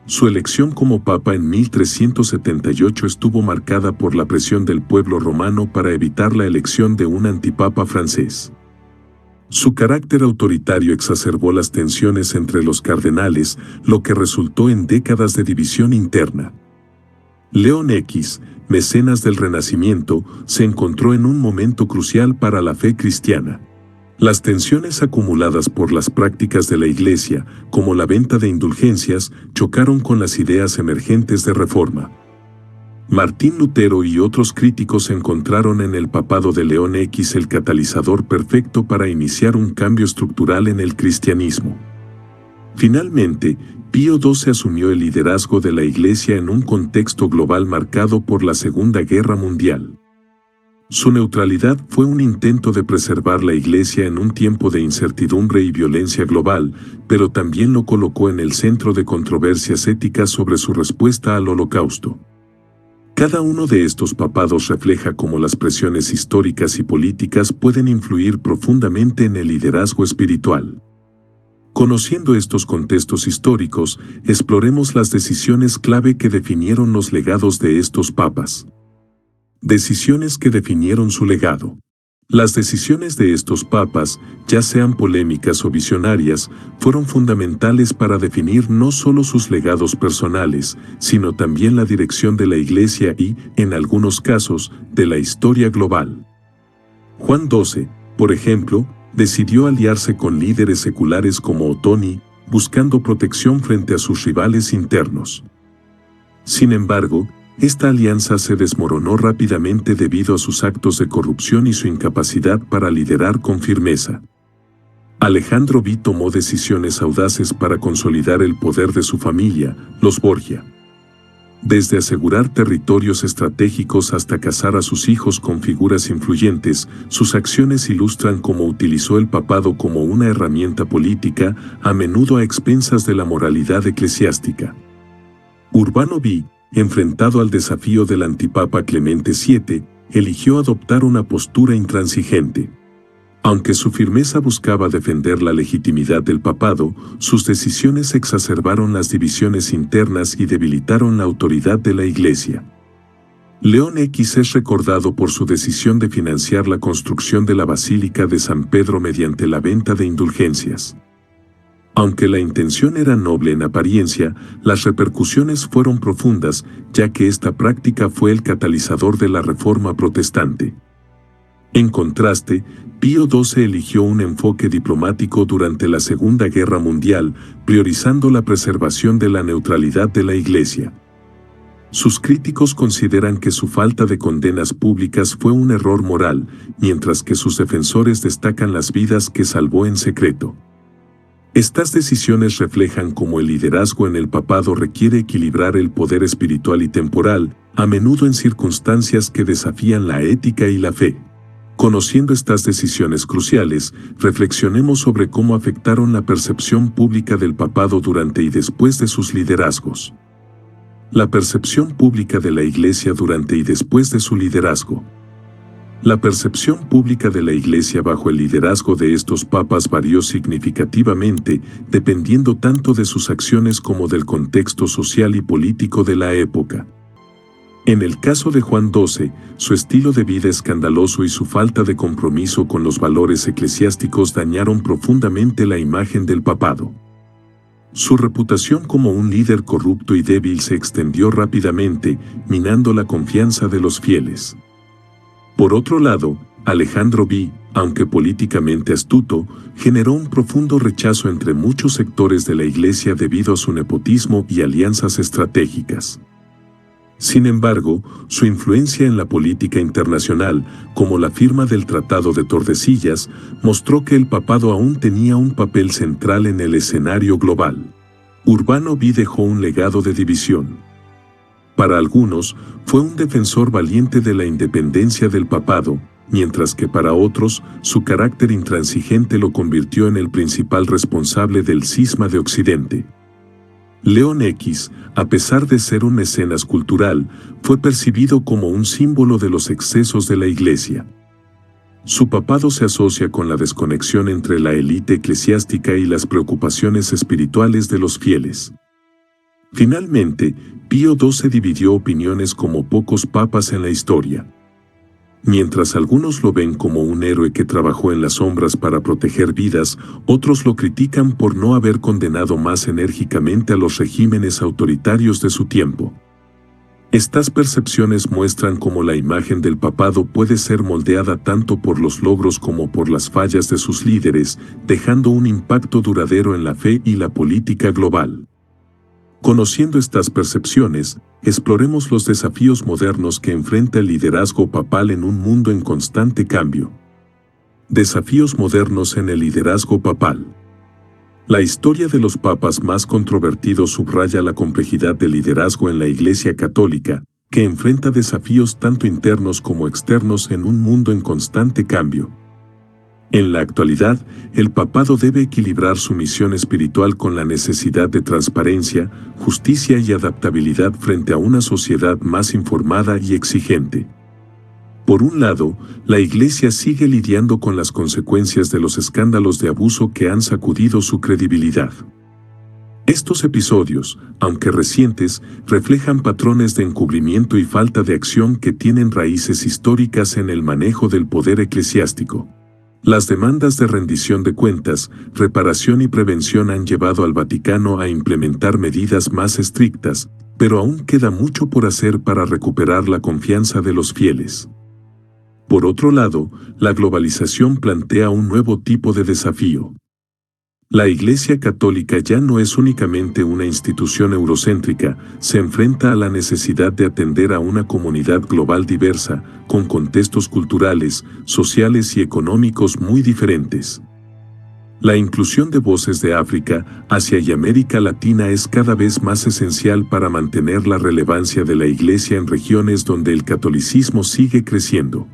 Su elección como papa en 1378 estuvo marcada por la presión del pueblo romano para evitar la elección de un antipapa francés. Su carácter autoritario exacerbó las tensiones entre los cardenales, lo que resultó en décadas de división interna. León X, mecenas del Renacimiento, se encontró en un momento crucial para la fe cristiana. Las tensiones acumuladas por las prácticas de la Iglesia, como la venta de indulgencias, chocaron con las ideas emergentes de reforma. Martín Lutero y otros críticos encontraron en el papado de León X el catalizador perfecto para iniciar un cambio estructural en el cristianismo. Finalmente, Pío XII asumió el liderazgo de la Iglesia en un contexto global marcado por la Segunda Guerra Mundial. Su neutralidad fue un intento de preservar la Iglesia en un tiempo de incertidumbre y violencia global, pero también lo colocó en el centro de controversias éticas sobre su respuesta al Holocausto. Cada uno de estos papados refleja cómo las presiones históricas y políticas pueden influir profundamente en el liderazgo espiritual. Conociendo estos contextos históricos, exploremos las decisiones clave que definieron los legados de estos papas. Decisiones que definieron su legado. Las decisiones de estos papas, ya sean polémicas o visionarias, fueron fundamentales para definir no solo sus legados personales, sino también la dirección de la Iglesia y, en algunos casos, de la historia global. Juan XII, por ejemplo, decidió aliarse con líderes seculares como Otoni, buscando protección frente a sus rivales internos. Sin embargo, esta alianza se desmoronó rápidamente debido a sus actos de corrupción y su incapacidad para liderar con firmeza. Alejandro V tomó decisiones audaces para consolidar el poder de su familia, los Borgia. Desde asegurar territorios estratégicos hasta casar a sus hijos con figuras influyentes, sus acciones ilustran cómo utilizó el papado como una herramienta política, a menudo a expensas de la moralidad eclesiástica. Urbano V, enfrentado al desafío del antipapa Clemente VII, eligió adoptar una postura intransigente. Aunque su firmeza buscaba defender la legitimidad del papado, sus decisiones exacerbaron las divisiones internas y debilitaron la autoridad de la Iglesia. León X es recordado por su decisión de financiar la construcción de la Basílica de San Pedro mediante la venta de indulgencias. Aunque la intención era noble en apariencia, las repercusiones fueron profundas, ya que esta práctica fue el catalizador de la Reforma protestante. En contraste, Pío XII eligió un enfoque diplomático durante la Segunda Guerra Mundial, priorizando la preservación de la neutralidad de la Iglesia. Sus críticos consideran que su falta de condenas públicas fue un error moral, mientras que sus defensores destacan las vidas que salvó en secreto. Estas decisiones reflejan cómo el liderazgo en el papado requiere equilibrar el poder espiritual y temporal, a menudo en circunstancias que desafían la ética y la fe. Conociendo estas decisiones cruciales, reflexionemos sobre cómo afectaron la percepción pública del papado durante y después de sus liderazgos. La percepción pública de la Iglesia durante y después de su liderazgo. La percepción pública de la Iglesia bajo el liderazgo de estos papas varió significativamente, dependiendo tanto de sus acciones como del contexto social y político de la época. En el caso de Juan XII, su estilo de vida escandaloso y su falta de compromiso con los valores eclesiásticos dañaron profundamente la imagen del papado. Su reputación como un líder corrupto y débil se extendió rápidamente, minando la confianza de los fieles. Por otro lado, Alejandro V, aunque políticamente astuto, generó un profundo rechazo entre muchos sectores de la Iglesia debido a su nepotismo y alianzas estratégicas. Sin embargo, su influencia en la política internacional, como la firma del Tratado de Tordesillas, mostró que el papado aún tenía un papel central en el escenario global. Urbano V dejó un legado de división. Para algunos, fue un defensor valiente de la independencia del papado, mientras que para otros, su carácter intransigente lo convirtió en el principal responsable del cisma de Occidente. León X, a pesar de ser un mecenas cultural, fue percibido como un símbolo de los excesos de la Iglesia. Su papado se asocia con la desconexión entre la élite eclesiástica y las preocupaciones espirituales de los fieles. Finalmente, Pío XII dividió opiniones como pocos papas en la historia. Mientras algunos lo ven como un héroe que trabajó en las sombras para proteger vidas, otros lo critican por no haber condenado más enérgicamente a los regímenes autoritarios de su tiempo. Estas percepciones muestran cómo la imagen del papado puede ser moldeada tanto por los logros como por las fallas de sus líderes, dejando un impacto duradero en la fe y la política global. Conociendo estas percepciones, exploremos los desafíos modernos que enfrenta el liderazgo papal en un mundo en constante cambio. Desafíos modernos en el liderazgo papal. La historia de los papas más controvertidos subraya la complejidad del liderazgo en la Iglesia Católica, que enfrenta desafíos tanto internos como externos en un mundo en constante cambio. En la actualidad, el papado debe equilibrar su misión espiritual con la necesidad de transparencia, justicia y adaptabilidad frente a una sociedad más informada y exigente. Por un lado, la Iglesia sigue lidiando con las consecuencias de los escándalos de abuso que han sacudido su credibilidad. Estos episodios, aunque recientes, reflejan patrones de encubrimiento y falta de acción que tienen raíces históricas en el manejo del poder eclesiástico. Las demandas de rendición de cuentas, reparación y prevención han llevado al Vaticano a implementar medidas más estrictas, pero aún queda mucho por hacer para recuperar la confianza de los fieles. Por otro lado, la globalización plantea un nuevo tipo de desafío. La Iglesia Católica ya no es únicamente una institución eurocéntrica, se enfrenta a la necesidad de atender a una comunidad global diversa, con contextos culturales, sociales y económicos muy diferentes. La inclusión de voces de África, Asia y América Latina es cada vez más esencial para mantener la relevancia de la Iglesia en regiones donde el catolicismo sigue creciendo.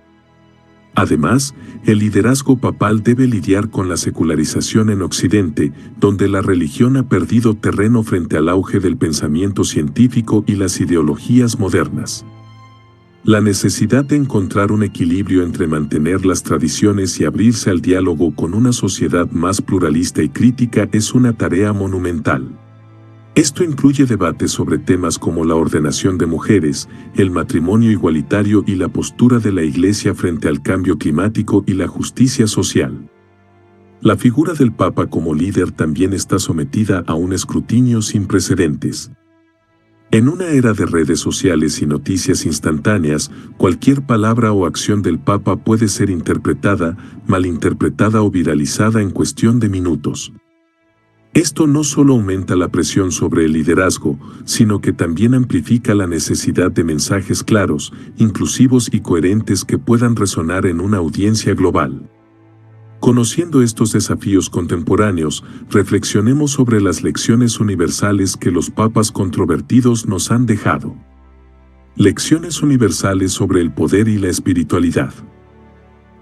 Además, el liderazgo papal debe lidiar con la secularización en Occidente, donde la religión ha perdido terreno frente al auge del pensamiento científico y las ideologías modernas. La necesidad de encontrar un equilibrio entre mantener las tradiciones y abrirse al diálogo con una sociedad más pluralista y crítica es una tarea monumental. Esto incluye debates sobre temas como la ordenación de mujeres, el matrimonio igualitario y la postura de la Iglesia frente al cambio climático y la justicia social. La figura del Papa como líder también está sometida a un escrutinio sin precedentes. En una era de redes sociales y noticias instantáneas, cualquier palabra o acción del Papa puede ser interpretada, malinterpretada o viralizada en cuestión de minutos. Esto no solo aumenta la presión sobre el liderazgo, sino que también amplifica la necesidad de mensajes claros, inclusivos y coherentes que puedan resonar en una audiencia global. Conociendo estos desafíos contemporáneos, reflexionemos sobre las lecciones universales que los papas controvertidos nos han dejado. Lecciones universales sobre el poder y la espiritualidad.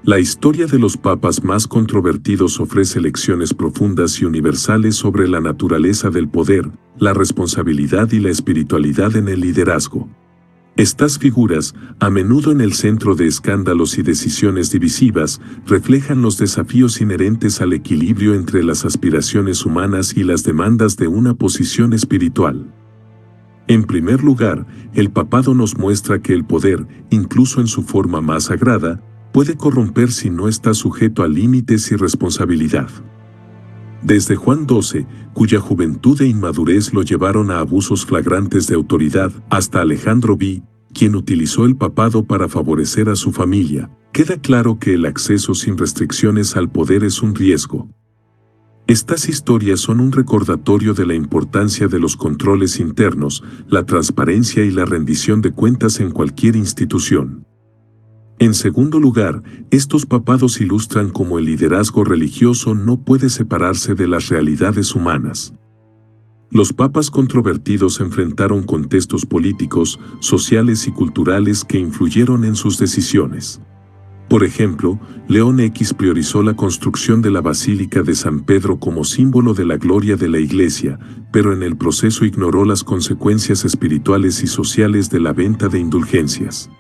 La historia de los papas más controvertidos ofrece lecciones profundas y universales sobre la naturaleza del poder, la responsabilidad y la espiritualidad en el liderazgo. Estas figuras, a menudo en el centro de escándalos y decisiones divisivas, reflejan los desafíos inherentes al equilibrio entre las aspiraciones humanas y las demandas de una posición espiritual. En primer lugar, el papado nos muestra que el poder, incluso en su forma más sagrada, puede corromper si no está sujeto a límites y responsabilidad. Desde Juan XII, cuya juventud e inmadurez lo llevaron a abusos flagrantes de autoridad, hasta Alejandro V, quien utilizó el papado para favorecer a su familia, queda claro que el acceso sin restricciones al poder es un riesgo. Estas historias son un recordatorio de la importancia de los controles internos, la transparencia y la rendición de cuentas en cualquier institución. En segundo lugar, estos papados ilustran cómo el liderazgo religioso no puede separarse de las realidades humanas. Los papas controvertidos enfrentaron contextos políticos, sociales y culturales que influyeron en sus decisiones. Por ejemplo, León X priorizó la construcción de la Basílica de San Pedro como símbolo de la gloria de la Iglesia, pero en el proceso ignoró las consecuencias espirituales y sociales de la venta de indulgencias.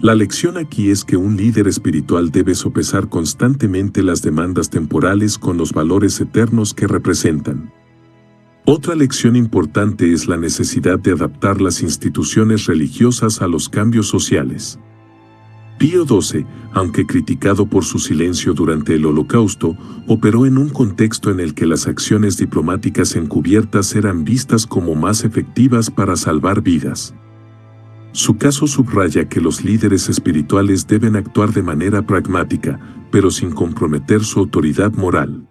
La lección aquí es que un líder espiritual debe sopesar constantemente las demandas temporales con los valores eternos que representan. Otra lección importante es la necesidad de adaptar las instituciones religiosas a los cambios sociales. Pío XII, aunque criticado por su silencio durante el Holocausto, operó en un contexto en el que las acciones diplomáticas encubiertas eran vistas como más efectivas para salvar vidas. Su caso subraya que los líderes espirituales deben actuar de manera pragmática, pero sin comprometer su autoridad moral.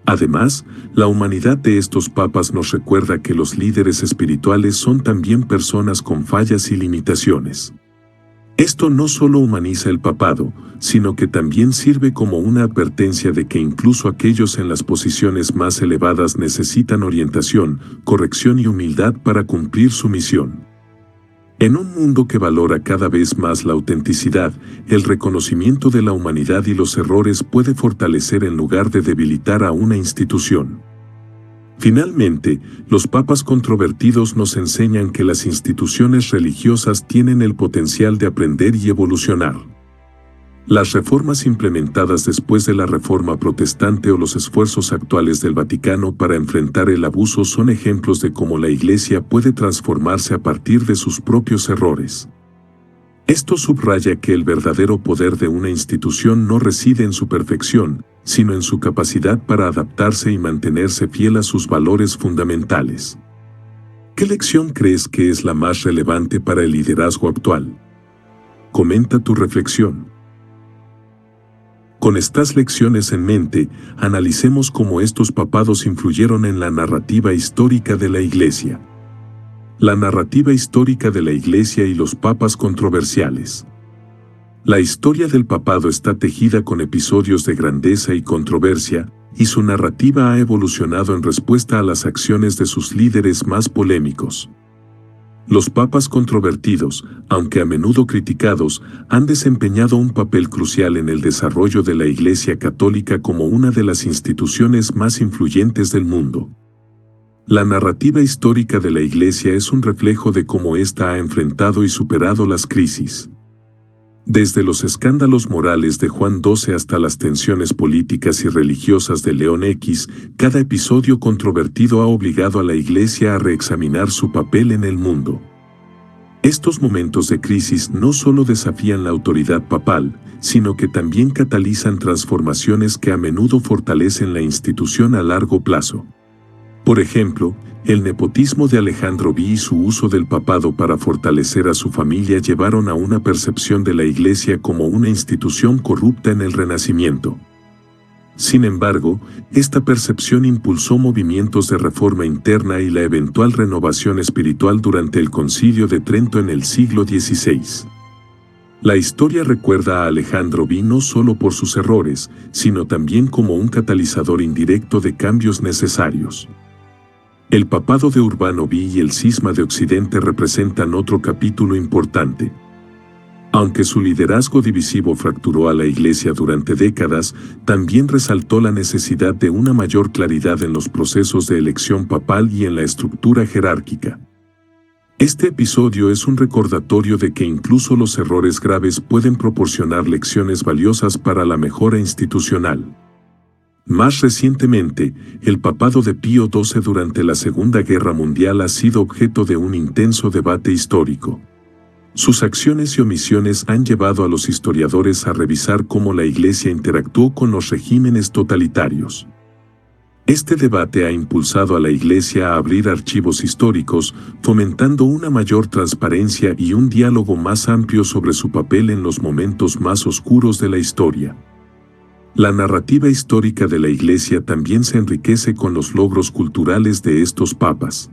Además, la humanidad de estos papas nos recuerda que los líderes espirituales son también personas con fallas y limitaciones. Esto no solo humaniza el papado, sino que también sirve como una advertencia de que incluso aquellos en las posiciones más elevadas necesitan orientación, corrección y humildad para cumplir su misión. En un mundo que valora cada vez más la autenticidad, el reconocimiento de la humanidad y los errores puede fortalecer en lugar de debilitar a una institución. Finalmente, los papas controvertidos nos enseñan que las instituciones religiosas tienen el potencial de aprender y evolucionar. Las reformas implementadas después de la Reforma Protestante o los esfuerzos actuales del Vaticano para enfrentar el abuso son ejemplos de cómo la Iglesia puede transformarse a partir de sus propios errores. Esto subraya que el verdadero poder de una institución no reside en su perfección, sino en su capacidad para adaptarse y mantenerse fiel a sus valores fundamentales. ¿Qué lección crees que es la más relevante para el liderazgo actual? Comenta tu reflexión. Con estas lecciones en mente, analicemos cómo estos papados influyeron en la narrativa histórica de la Iglesia. La narrativa histórica de la Iglesia y los papas controversiales. La historia del papado está tejida con episodios de grandeza y controversia, y su narrativa ha evolucionado en respuesta a las acciones de sus líderes más polémicos. Los papas controvertidos, aunque a menudo criticados, han desempeñado un papel crucial en el desarrollo de la Iglesia Católica como una de las instituciones más influyentes del mundo. La narrativa histórica de la Iglesia es un reflejo de cómo ésta ha enfrentado y superado las crisis. Desde los escándalos morales de Juan XII hasta las tensiones políticas y religiosas de León X, cada episodio controvertido ha obligado a la Iglesia a reexaminar su papel en el mundo. Estos momentos de crisis no solo desafían la autoridad papal, sino que también catalizan transformaciones que a menudo fortalecen la institución a largo plazo. Por ejemplo, el nepotismo de Alejandro V y su uso del papado para fortalecer a su familia llevaron a una percepción de la Iglesia como una institución corrupta en el Renacimiento. Sin embargo, esta percepción impulsó movimientos de reforma interna y la eventual renovación espiritual durante el Concilio de Trento en el siglo XVI. La historia recuerda a Alejandro V no solo por sus errores, sino también como un catalizador indirecto de cambios necesarios. El papado de Urbano V y el cisma de Occidente representan otro capítulo importante. Aunque su liderazgo divisivo fracturó a la Iglesia durante décadas, también resaltó la necesidad de una mayor claridad en los procesos de elección papal y en la estructura jerárquica. Este episodio es un recordatorio de que incluso los errores graves pueden proporcionar lecciones valiosas para la mejora institucional. Más recientemente, el papado de Pío XII durante la Segunda Guerra Mundial ha sido objeto de un intenso debate histórico. Sus acciones y omisiones han llevado a los historiadores a revisar cómo la Iglesia interactuó con los regímenes totalitarios. Este debate ha impulsado a la Iglesia a abrir archivos históricos, fomentando una mayor transparencia y un diálogo más amplio sobre su papel en los momentos más oscuros de la historia. La narrativa histórica de la Iglesia también se enriquece con los logros culturales de estos papas.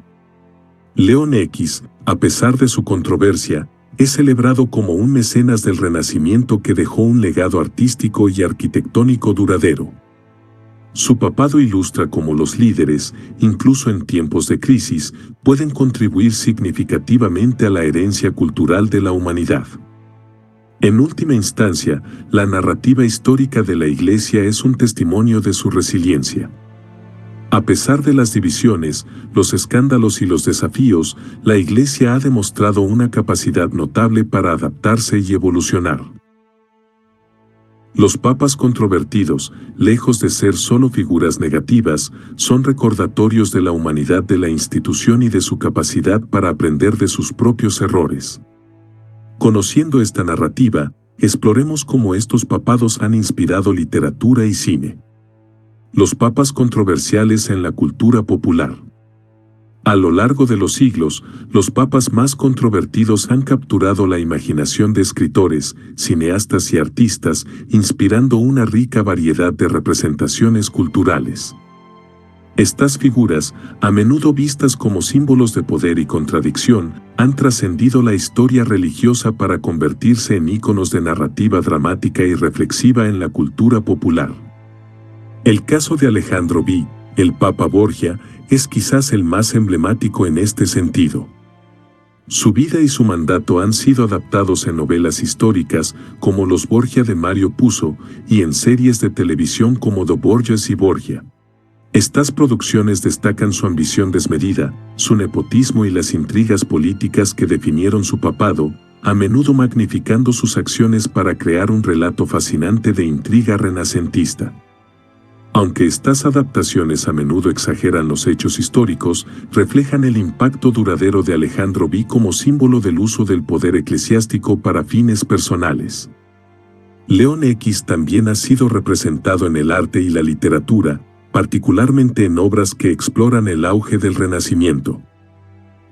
León X, a pesar de su controversia, es celebrado como un mecenas del Renacimiento que dejó un legado artístico y arquitectónico duradero. Su papado ilustra cómo los líderes, incluso en tiempos de crisis, pueden contribuir significativamente a la herencia cultural de la humanidad. En última instancia, la narrativa histórica de la Iglesia es un testimonio de su resiliencia. A pesar de las divisiones, los escándalos y los desafíos, la Iglesia ha demostrado una capacidad notable para adaptarse y evolucionar. Los papas controvertidos, lejos de ser solo figuras negativas, son recordatorios de la humanidad de la institución y de su capacidad para aprender de sus propios errores. Conociendo esta narrativa, exploremos cómo estos papados han inspirado literatura y cine. Los papas controversiales en la cultura popular. A lo largo de los siglos, los papas más controvertidos han capturado la imaginación de escritores, cineastas y artistas, inspirando una rica variedad de representaciones culturales. Estas figuras, a menudo vistas como símbolos de poder y contradicción, han trascendido la historia religiosa para convertirse en íconos de narrativa dramática y reflexiva en la cultura popular. El caso de Alejandro V, el Papa Borgia, es quizás el más emblemático en este sentido. Su vida y su mandato han sido adaptados en novelas históricas como Los Borgia de Mario Puzo y en series de televisión como The Borgias y Borgia. Estas producciones destacan su ambición desmedida, su nepotismo y las intrigas políticas que definieron su papado, a menudo magnificando sus acciones para crear un relato fascinante de intriga renacentista. Aunque estas adaptaciones a menudo exageran los hechos históricos, reflejan el impacto duradero de Alejandro V como símbolo del uso del poder eclesiástico para fines personales. León X también ha sido representado en el arte y la literatura, particularmente en obras que exploran el auge del Renacimiento.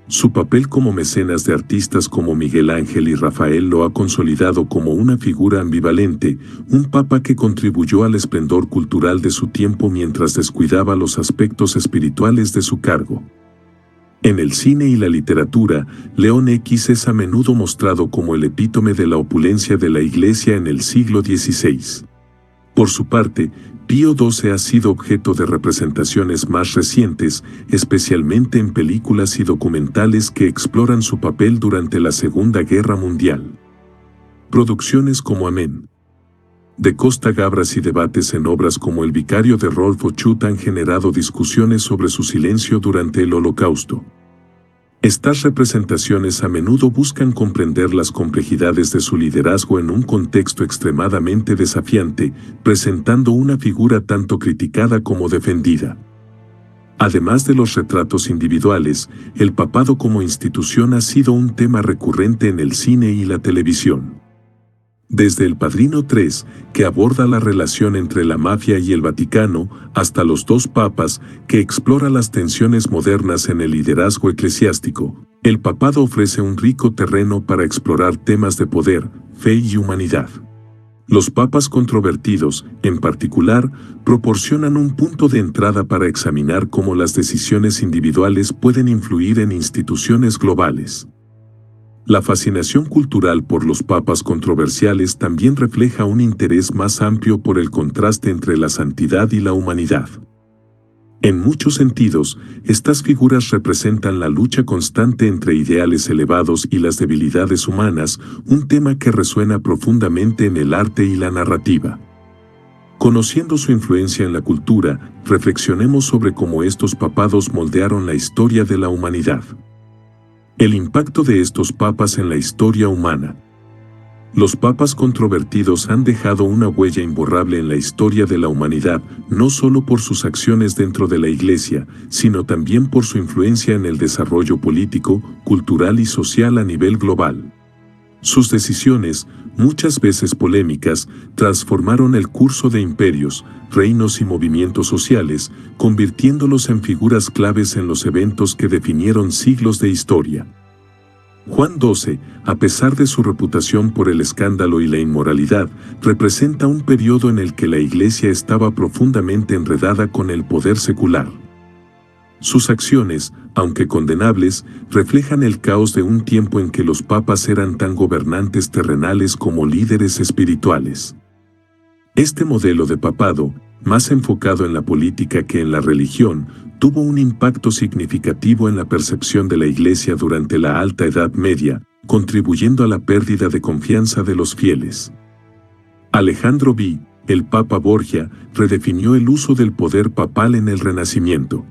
Su papel como mecenas de artistas como Miguel Ángel y Rafael lo ha consolidado como una figura ambivalente, un papa que contribuyó al esplendor cultural de su tiempo mientras descuidaba los aspectos espirituales de su cargo. En el cine y la literatura, León X es a menudo mostrado como el epítome de la opulencia de la Iglesia en el siglo XVI. Por su parte, Pío XII ha sido objeto de representaciones más recientes, especialmente en películas y documentales que exploran su papel durante la Segunda Guerra Mundial. Producciones como Amén de Costa Gabras y debates en obras como El Vicario de Rolf Ochut han generado discusiones sobre su silencio durante el Holocausto. Estas representaciones a menudo buscan comprender las complejidades de su liderazgo en un contexto extremadamente desafiante, presentando una figura tanto criticada como defendida. Además de los retratos individuales, el papado como institución ha sido un tema recurrente en el cine y la televisión. Desde El Padrino 3, que aborda la relación entre la mafia y el Vaticano, hasta Los dos papas, que explora las tensiones modernas en el liderazgo eclesiástico, el papado ofrece un rico terreno para explorar temas de poder, fe y humanidad. Los papas controvertidos, en particular, proporcionan un punto de entrada para examinar cómo las decisiones individuales pueden influir en instituciones globales. La fascinación cultural por los papas controversiales también refleja un interés más amplio por el contraste entre la santidad y la humanidad. En muchos sentidos, estas figuras representan la lucha constante entre ideales elevados y las debilidades humanas, un tema que resuena profundamente en el arte y la narrativa. Conociendo su influencia en la cultura, reflexionemos sobre cómo estos papados moldearon la historia de la humanidad. El impacto de estos papas en la historia humana. Los papas controvertidos han dejado una huella imborrable en la historia de la humanidad, no solo por sus acciones dentro de la Iglesia, sino también por su influencia en el desarrollo político, cultural y social a nivel global. Sus decisiones, muchas veces polémicas, transformaron el curso de imperios, reinos y movimientos sociales, convirtiéndolos en figuras claves en los eventos que definieron siglos de historia. Juan XII, a pesar de su reputación por el escándalo y la inmoralidad, representa un periodo en el que la Iglesia estaba profundamente enredada con el poder secular. Sus acciones, aunque condenables, reflejan el caos de un tiempo en que los papas eran tan gobernantes terrenales como líderes espirituales. Este modelo de papado, más enfocado en la política que en la religión, tuvo un impacto significativo en la percepción de la Iglesia durante la Alta Edad Media, contribuyendo a la pérdida de confianza de los fieles. Alejandro V, el Papa Borgia, redefinió el uso del poder papal en el Renacimiento.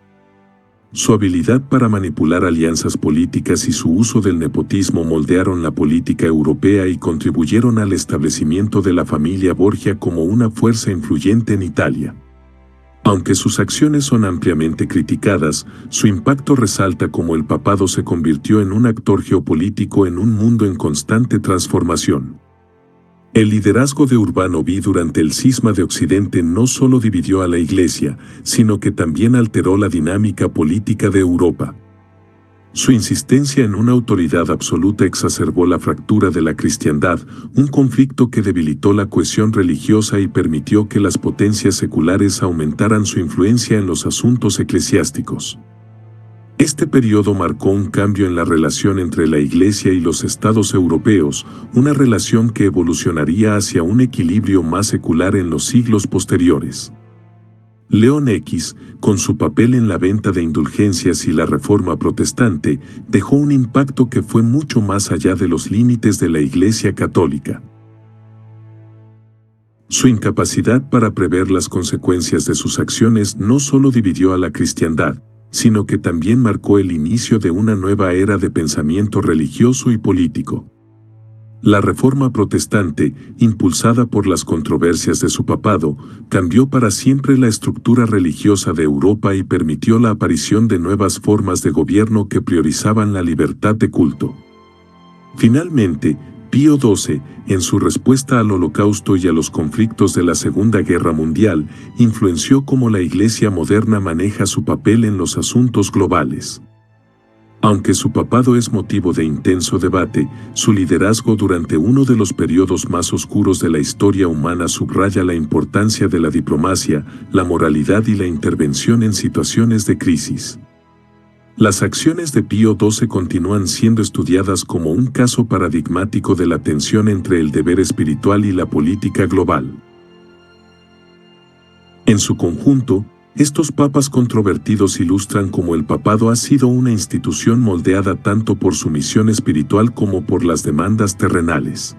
Su habilidad para manipular alianzas políticas y su uso del nepotismo moldearon la política europea y contribuyeron al establecimiento de la familia Borgia como una fuerza influyente en Italia. Aunque sus acciones son ampliamente criticadas, su impacto resalta cómo el papado se convirtió en un actor geopolítico en un mundo en constante transformación. El liderazgo de Urbano V durante el cisma de Occidente no solo dividió a la Iglesia, sino que también alteró la dinámica política de Europa. Su insistencia en una autoridad absoluta exacerbó la fractura de la cristiandad, un conflicto que debilitó la cohesión religiosa y permitió que las potencias seculares aumentaran su influencia en los asuntos eclesiásticos. Este periodo marcó un cambio en la relación entre la Iglesia y los estados europeos, una relación que evolucionaría hacia un equilibrio más secular en los siglos posteriores. León X, con su papel en la venta de indulgencias y la Reforma protestante, dejó un impacto que fue mucho más allá de los límites de la Iglesia católica. Su incapacidad para prever las consecuencias de sus acciones no solo dividió a la cristiandad, sino que también marcó el inicio de una nueva era de pensamiento religioso y político. La Reforma protestante, impulsada por las controversias de su papado, cambió para siempre la estructura religiosa de Europa y permitió la aparición de nuevas formas de gobierno que priorizaban la libertad de culto. Finalmente, Pío XII, en su respuesta al Holocausto y a los conflictos de la Segunda Guerra Mundial, influenció cómo la Iglesia moderna maneja su papel en los asuntos globales. Aunque su papado es motivo de intenso debate, su liderazgo durante uno de los periodos más oscuros de la historia humana subraya la importancia de la diplomacia, la moralidad y la intervención en situaciones de crisis. Las acciones de Pío XII continúan siendo estudiadas como un caso paradigmático de la tensión entre el deber espiritual y la política global. En su conjunto, estos papas controvertidos ilustran cómo el papado ha sido una institución moldeada tanto por su misión espiritual como por las demandas terrenales.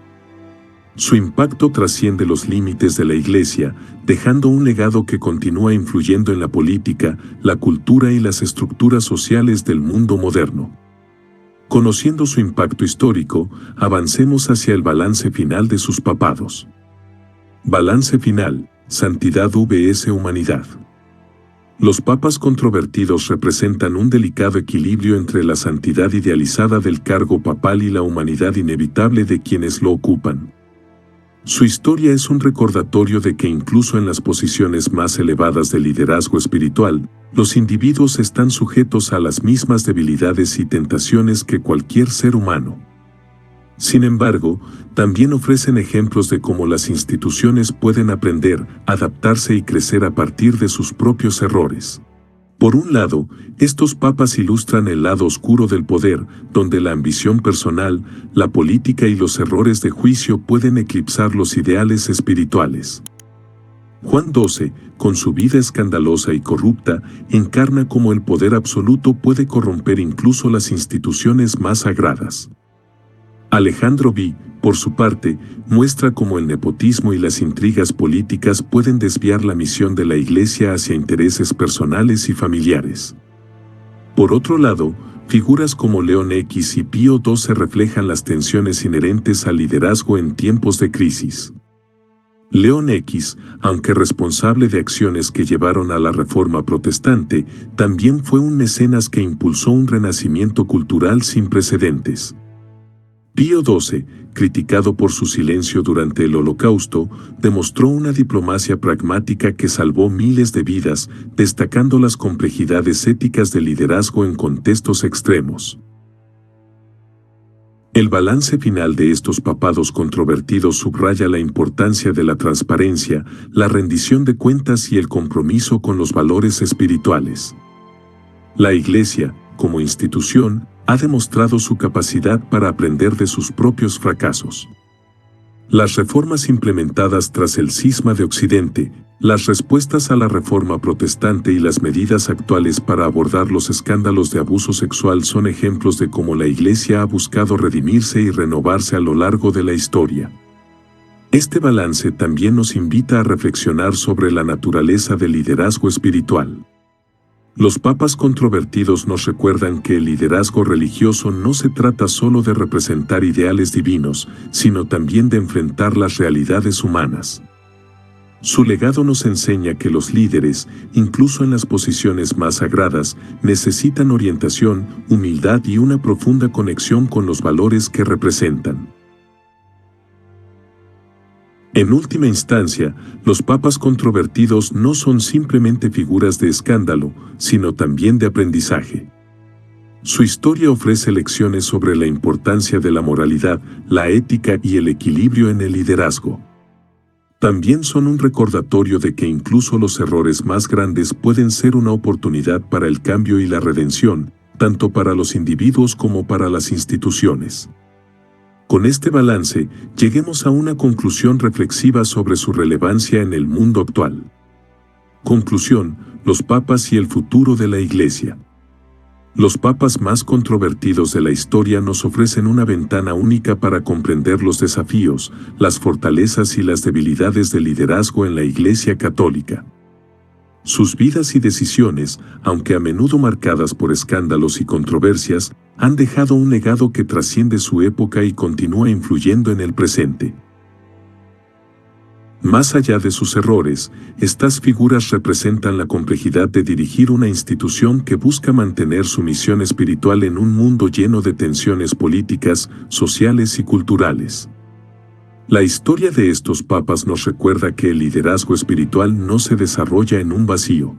Su impacto trasciende los límites de la Iglesia, dejando un legado que continúa influyendo en la política, la cultura y las estructuras sociales del mundo moderno. Conociendo su impacto histórico, avancemos hacia el balance final de sus papados. Balance final: santidad vs humanidad. Los papas controvertidos representan un delicado equilibrio entre la santidad idealizada del cargo papal y la humanidad inevitable de quienes lo ocupan. Su historia es un recordatorio de que incluso en las posiciones más elevadas del liderazgo espiritual, los individuos están sujetos a las mismas debilidades y tentaciones que cualquier ser humano. Sin embargo, también ofrecen ejemplos de cómo las instituciones pueden aprender, adaptarse y crecer a partir de sus propios errores. Por un lado, estos papas ilustran el lado oscuro del poder, donde la ambición personal, la política y los errores de juicio pueden eclipsar los ideales espirituales. Juan XII, con su vida escandalosa y corrupta, encarna cómo el poder absoluto puede corromper incluso las instituciones más sagradas. Alejandro V, por su parte, muestra cómo el nepotismo y las intrigas políticas pueden desviar la misión de la Iglesia hacia intereses personales y familiares. Por otro lado, figuras como León X y Pío XII reflejan las tensiones inherentes al liderazgo en tiempos de crisis. León X, aunque responsable de acciones que llevaron a la Reforma Protestante, también fue un mecenas que impulsó un renacimiento cultural sin precedentes. Pío XII, criticado por su silencio durante el Holocausto, demostró una diplomacia pragmática que salvó miles de vidas, destacando las complejidades éticas del liderazgo en contextos extremos. El balance final de estos papados controvertidos subraya la importancia de la transparencia, la rendición de cuentas y el compromiso con los valores espirituales. La Iglesia, como institución, ha demostrado su capacidad para aprender de sus propios fracasos. Las reformas implementadas tras el cisma de Occidente, las respuestas a la Reforma Protestante y las medidas actuales para abordar los escándalos de abuso sexual son ejemplos de cómo la Iglesia ha buscado redimirse y renovarse a lo largo de la historia. Este balance también nos invita a reflexionar sobre la naturaleza del liderazgo espiritual. Los papas controvertidos nos recuerdan que el liderazgo religioso no se trata solo de representar ideales divinos, sino también de enfrentar las realidades humanas. Su legado nos enseña que los líderes, incluso en las posiciones más sagradas, necesitan orientación, humildad y una profunda conexión con los valores que representan. En última instancia, los papas controvertidos no son simplemente figuras de escándalo, sino también de aprendizaje. Su historia ofrece lecciones sobre la importancia de la moralidad, la ética y el equilibrio en el liderazgo. También son un recordatorio de que incluso los errores más grandes pueden ser una oportunidad para el cambio y la redención, tanto para los individuos como para las instituciones. Con este balance, lleguemos a una conclusión reflexiva sobre su relevancia en el mundo actual. Conclusión: los papas y el futuro de la Iglesia. Los papas más controvertidos de la historia nos ofrecen una ventana única para comprender los desafíos, las fortalezas y las debilidades del liderazgo en la Iglesia Católica. Sus vidas y decisiones, aunque a menudo marcadas por escándalos y controversias, han dejado un legado que trasciende su época y continúa influyendo en el presente. Más allá de sus errores, estas figuras representan la complejidad de dirigir una institución que busca mantener su misión espiritual en un mundo lleno de tensiones políticas, sociales y culturales. La historia de estos papas nos recuerda que el liderazgo espiritual no se desarrolla en un vacío.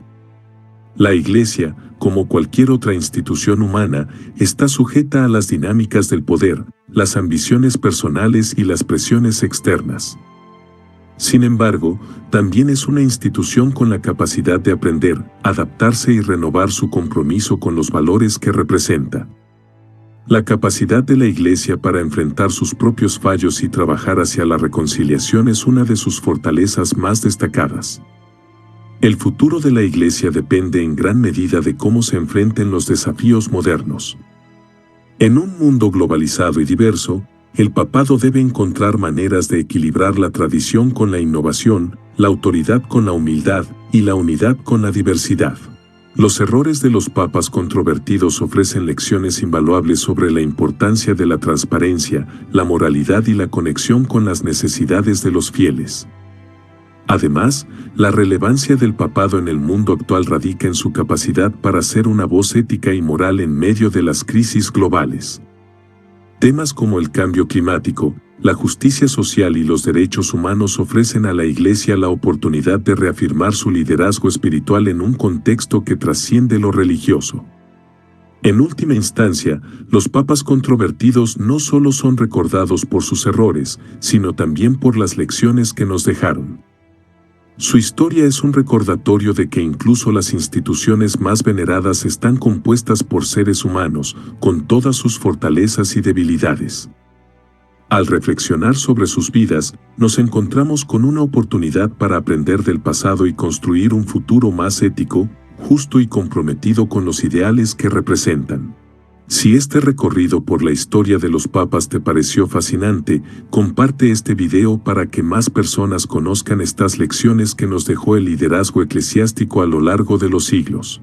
La Iglesia, como cualquier otra institución humana, está sujeta a las dinámicas del poder, las ambiciones personales y las presiones externas. Sin embargo, también es una institución con la capacidad de aprender, adaptarse y renovar su compromiso con los valores que representa. La capacidad de la Iglesia para enfrentar sus propios fallos y trabajar hacia la reconciliación es una de sus fortalezas más destacadas. El futuro de la Iglesia depende en gran medida de cómo se enfrenten los desafíos modernos. En un mundo globalizado y diverso, el papado debe encontrar maneras de equilibrar la tradición con la innovación, la autoridad con la humildad y la unidad con la diversidad. Los errores de los papas controvertidos ofrecen lecciones invaluables sobre la importancia de la transparencia, la moralidad y la conexión con las necesidades de los fieles. Además, la relevancia del papado en el mundo actual radica en su capacidad para ser una voz ética y moral en medio de las crisis globales. Temas como el cambio climático, la justicia social y los derechos humanos ofrecen a la Iglesia la oportunidad de reafirmar su liderazgo espiritual en un contexto que trasciende lo religioso. En última instancia, los papas controvertidos no solo son recordados por sus errores, sino también por las lecciones que nos dejaron. Su historia es un recordatorio de que incluso las instituciones más veneradas están compuestas por seres humanos, con todas sus fortalezas y debilidades. Al reflexionar sobre sus vidas, nos encontramos con una oportunidad para aprender del pasado y construir un futuro más ético, justo y comprometido con los ideales que representan. Si este recorrido por la historia de los papas te pareció fascinante, comparte este video para que más personas conozcan estas lecciones que nos dejó el liderazgo eclesiástico a lo largo de los siglos.